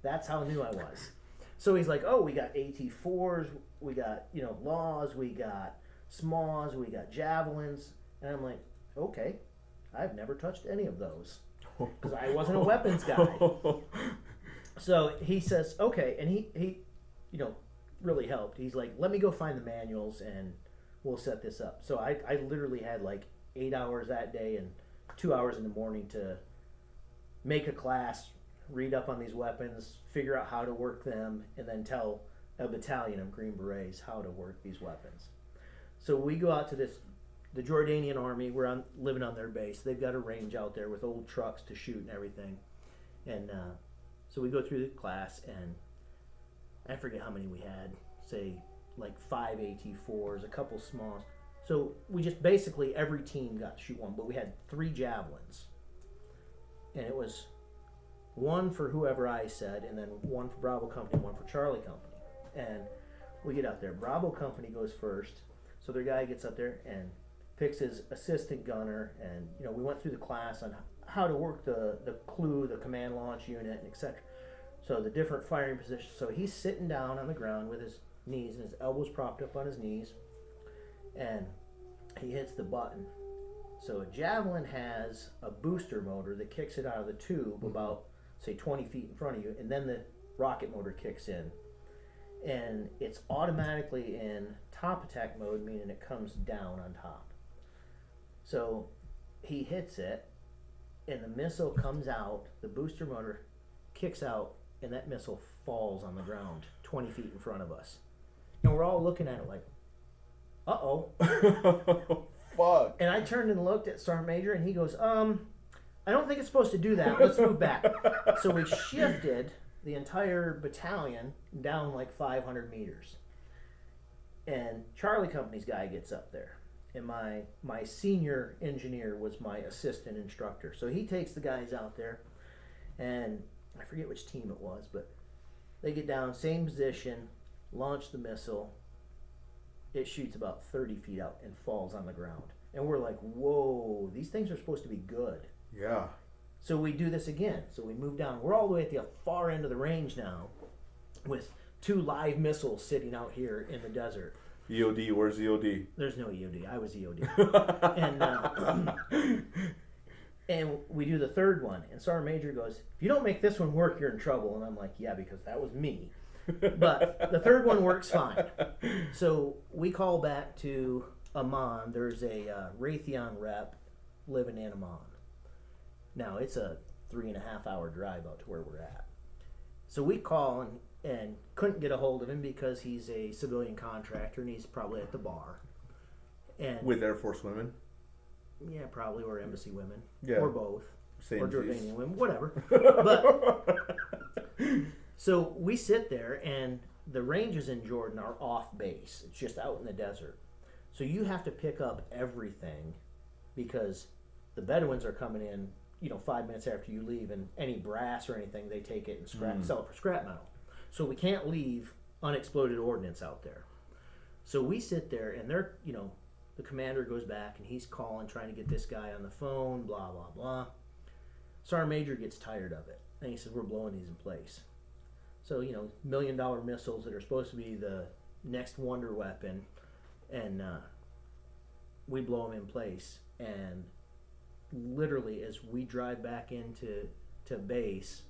That's how new I was. So he's like, "Oh, we got AT-4s, we got, LAWs, we got SMAWs, we got Javelins." And I'm like, "Okay, I've never touched any of those, because I wasn't a weapons guy." So he says, "Okay," and he really helped. He's like, "Let me go find the manuals and we'll set this up." So I literally had like 8 hours that day and 2 hours in the morning to make a class, read up on these weapons, figure out how to work them, and then tell a battalion of Green Berets how to work these weapons. So we go out to the Jordanian army. We're living on their base. They've got a range out there with old trucks to shoot and everything. And so we go through the class, and I forget how many we had, say like 5 AT-4s, a couple SMAWs. So we just basically, every team got to shoot one, but we had 3 Javelins. And it was one for whoever I said, and then one for Bravo Company, one for Charlie Company. And we get out there. Bravo Company goes first. So their guy gets up there and picks his assistant gunner, and we went through the class on how to work the CLU, the command launch unit, and etc. So the different firing positions. So he's sitting down on the ground with his knees and his elbows propped up on his knees, and he hits the button. So a javelin has a booster motor that kicks it out of the tube about, say, 20 feet in front of you, and then the rocket motor kicks in. And it's automatically in top attack mode, meaning it comes down on top. So he hits it, and the missile comes out, the booster motor kicks out, and that missile falls on the ground 20 feet in front of us. And we're all looking at it like, uh-oh. Fuck. And I turned and looked at Sergeant Major, and he goes, I don't think it's supposed to do that. Let's move back. So we shifted the entire battalion down like 500 meters. And Charlie Company's guy gets up there. And my senior engineer was my assistant instructor. So he takes the guys out there, and I forget which team it was, but they get down, same position, launch the missile. It shoots about 30 feet out and falls on the ground. And we're like, whoa, these things are supposed to be good. Yeah. So we do this again. So we move down. We're all the way at the far end of the range now with 2 live missiles sitting out here in the desert. EOD, where's EOD? There's no EOD. I was EOD. And we do the third one. And Sergeant Major goes, if you don't make this one work, you're in trouble. And I'm like, yeah, because that was me. But the third one works fine. So we call back to Amman. There's a Raytheon rep living in Amman. Now, it's a 3.5 hour drive out to where we're at. So we call and couldn't get a hold of him because he's a civilian contractor and he's probably at the bar. And With Air Force women? yeah, probably, or embassy women. Yeah. Or both. Same or juice. Jordanian women, whatever. But so we sit there, and the ranges in Jordan are off base. It's just out in the desert. So you have to pick up everything because the Bedouins are coming in, 5 minutes after you leave, and any brass or anything, they take it and sell it for scrap metal. So we can't leave unexploded ordnance out there. So we sit there, and they're, the commander goes back, and he's calling, trying to get this guy on the phone, blah, blah, blah. Sergeant Major gets tired of it, and he says, we're blowing these in place. So, $1 million missiles that are supposed to be the next wonder weapon, and we blow them in place. And literally, as we drive back into base,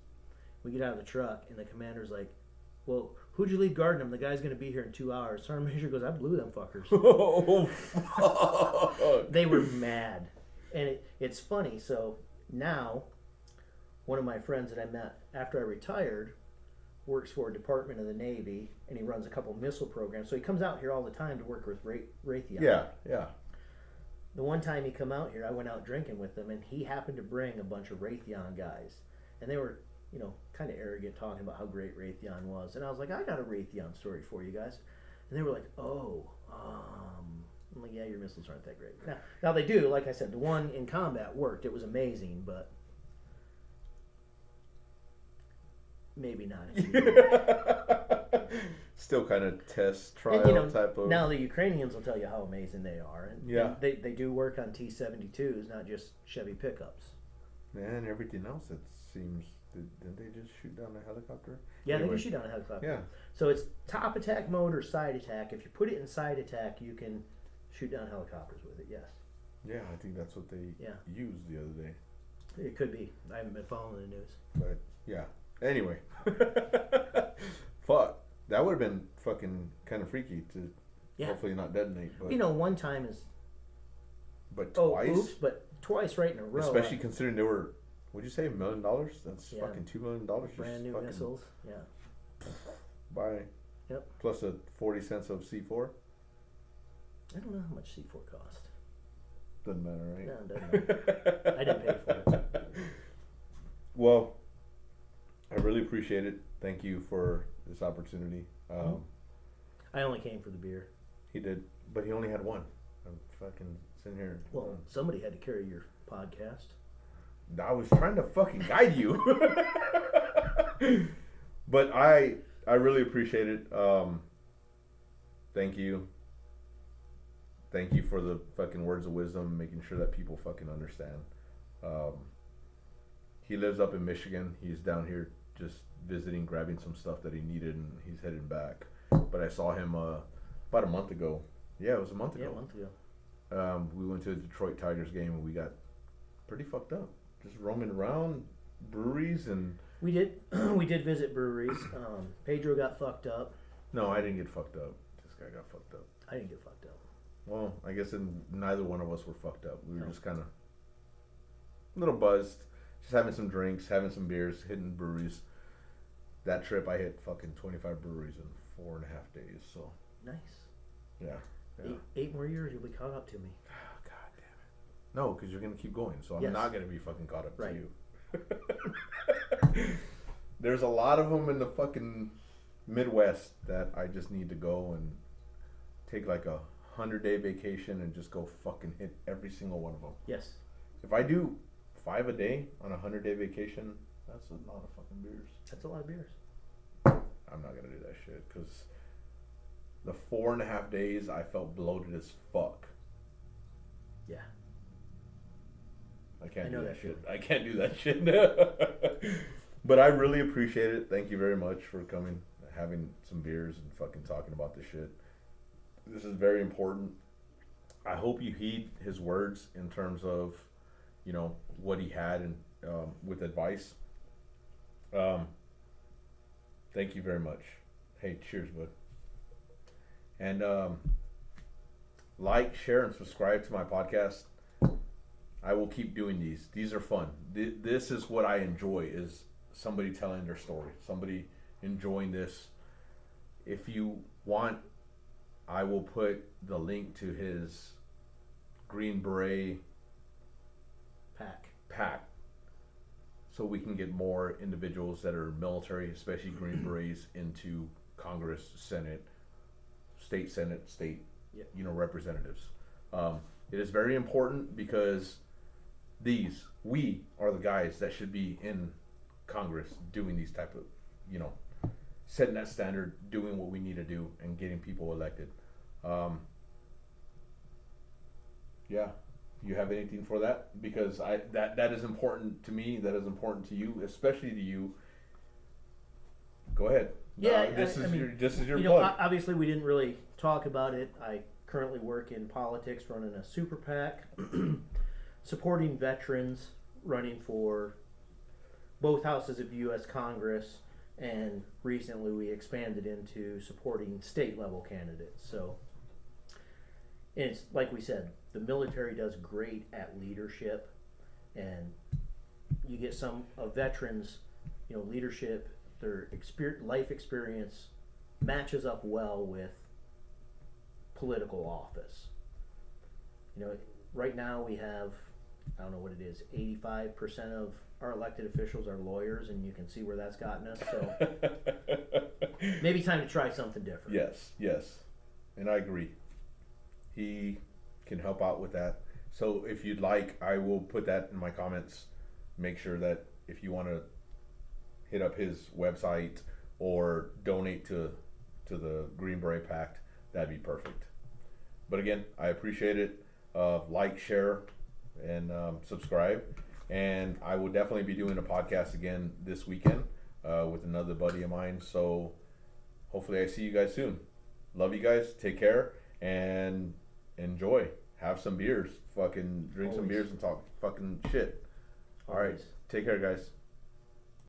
we get out of the truck, and the commander's like, well, who'd you leave guarding him? The guy's going to be here in 2 hours. Sergeant Major goes, I blew them fuckers. Oh, fuck. They were mad. And it's funny. So now, one of my friends that I met after I retired works for a department of the Navy, and he runs a couple missile programs. So he comes out here all the time to work with Raytheon. Yeah, yeah. The one time he come out here, I went out drinking with him, and he happened to bring a bunch of Raytheon guys. And they were, kind of arrogant, talking about how great Raytheon was. And I was like, I got a Raytheon story for you guys. And they were like, I'm like, yeah, your missiles aren't that great. Now they do, like I said, the one in combat worked. It was amazing, but maybe not. Still kind of test trial type of. Now the Ukrainians will tell you how amazing they are. And Yeah. they do work on T-72s, not just Chevy pickups. And everything else, it seems. Didn't they just shoot down a helicopter? Yeah, Anyway. they can shoot down a helicopter. Yeah. So it's top attack mode or side attack. If you put it in side attack, you can shoot down helicopters with it, yes. Yeah, I think that's what they used the other day. It could be. I haven't been following the news. But, yeah. Anyway. Fuck. That would have been fucking kind of freaky to hopefully not detonate. But, one time is... But twice? Oops, but twice right in a row. Especially considering they were... What'd you say, $1 million? That's fucking $2 million. Brand new missiles, yeah. Buy. Yep. Plus a 40 cents of C4. I don't know how much C4 cost. Doesn't matter, right? No, it doesn't matter. I didn't pay for it. Well, I really appreciate it. Thank you for this opportunity. I only came for the beer. He did, but he only had one. I'm fucking sitting here. Well, somebody had to carry your podcast. I was trying to fucking guide you. But I really appreciate it. Thank you. Thank you for the fucking words of wisdom, making sure that people fucking understand. He lives up in Michigan. He's down here just visiting, grabbing some stuff that he needed, and he's heading back. But I saw him about a month ago. Yeah, it was a month ago. Yeah, a month ago. We went to a Detroit Tigers game and we got pretty fucked up, just roaming around breweries and. We did we did visit breweries. Pedro got fucked up. No, I didn't get fucked up. This guy got fucked up. I didn't get fucked up. Well, I guess neither one of us were fucked up. We were No. just kind of a little buzzed, just having some drinks, having some beers, hitting breweries. That trip, I hit fucking 25 breweries in 4.5 days. So Nice. yeah. Eight more years, you'll be caught up to me. Oh, God damn it. No, because you're gonna keep going, so I'm Yes. not gonna be fucking caught up Right. to you. There's a lot of them in the fucking Midwest that I just need to go and take like a 100-day vacation and just go fucking hit every single one of them. Yes. If I do 5 a day on a 100-day vacation, that's a lot of fucking beers. That's a lot of beers. I'm not gonna do that shit because the 4.5 days I felt bloated as fuck. Yeah. I can't I know do that that shit. feeling. I can't do that shit. But I really appreciate it. Thank you very much for coming, having some beers, and fucking talking about this shit. This is very important. I hope you heed his words in terms of, you know, what he had and with advice. Thank you very much. Hey, cheers, bud. And like, share, and subscribe to my podcast. I will keep doing these. These are fun. This is what I enjoy, is somebody telling their story, somebody enjoying this. If you want, I will put the link to his Green Beret pack so we can get more individuals that are military, especially Green Berets, into Congress, Senate, state Yep. representatives. It is very important because we are the guys that should be in Congress doing these type of, setting that standard, doing what we need to do, and getting people elected. Yeah. You have anything for that? Because that is important to me. That is important to you, especially to you. Go ahead. Yeah, this is your You plug. know, obviously we didn't really talk about it. I currently work in politics, running a super PAC, supporting veterans, running for both houses of U.S. Congress, and recently we expanded into supporting state level candidates. So, and it's like we said, the military does great at leadership, and you get some veterans, leadership, their life experience matches up well with political office. Right now we have, I don't know what it is, 85% of our elected officials are lawyers, and you can see where that's gotten us. So maybe time to try something different. Yes. And I agree. He can help out with that. So if you'd like, I will put that in my comments. Make sure that if you want to hit up his website or donate to the Green Beret Pact, that'd be perfect. But again, I appreciate it. Like, share, and subscribe. And I will definitely be doing a podcast again this weekend with another buddy of mine. So hopefully I see you guys soon. Love you guys. Take care and enjoy. Have some beers. Fucking drink some Always. beers and talk fucking shit. All right. Always. Take care, guys.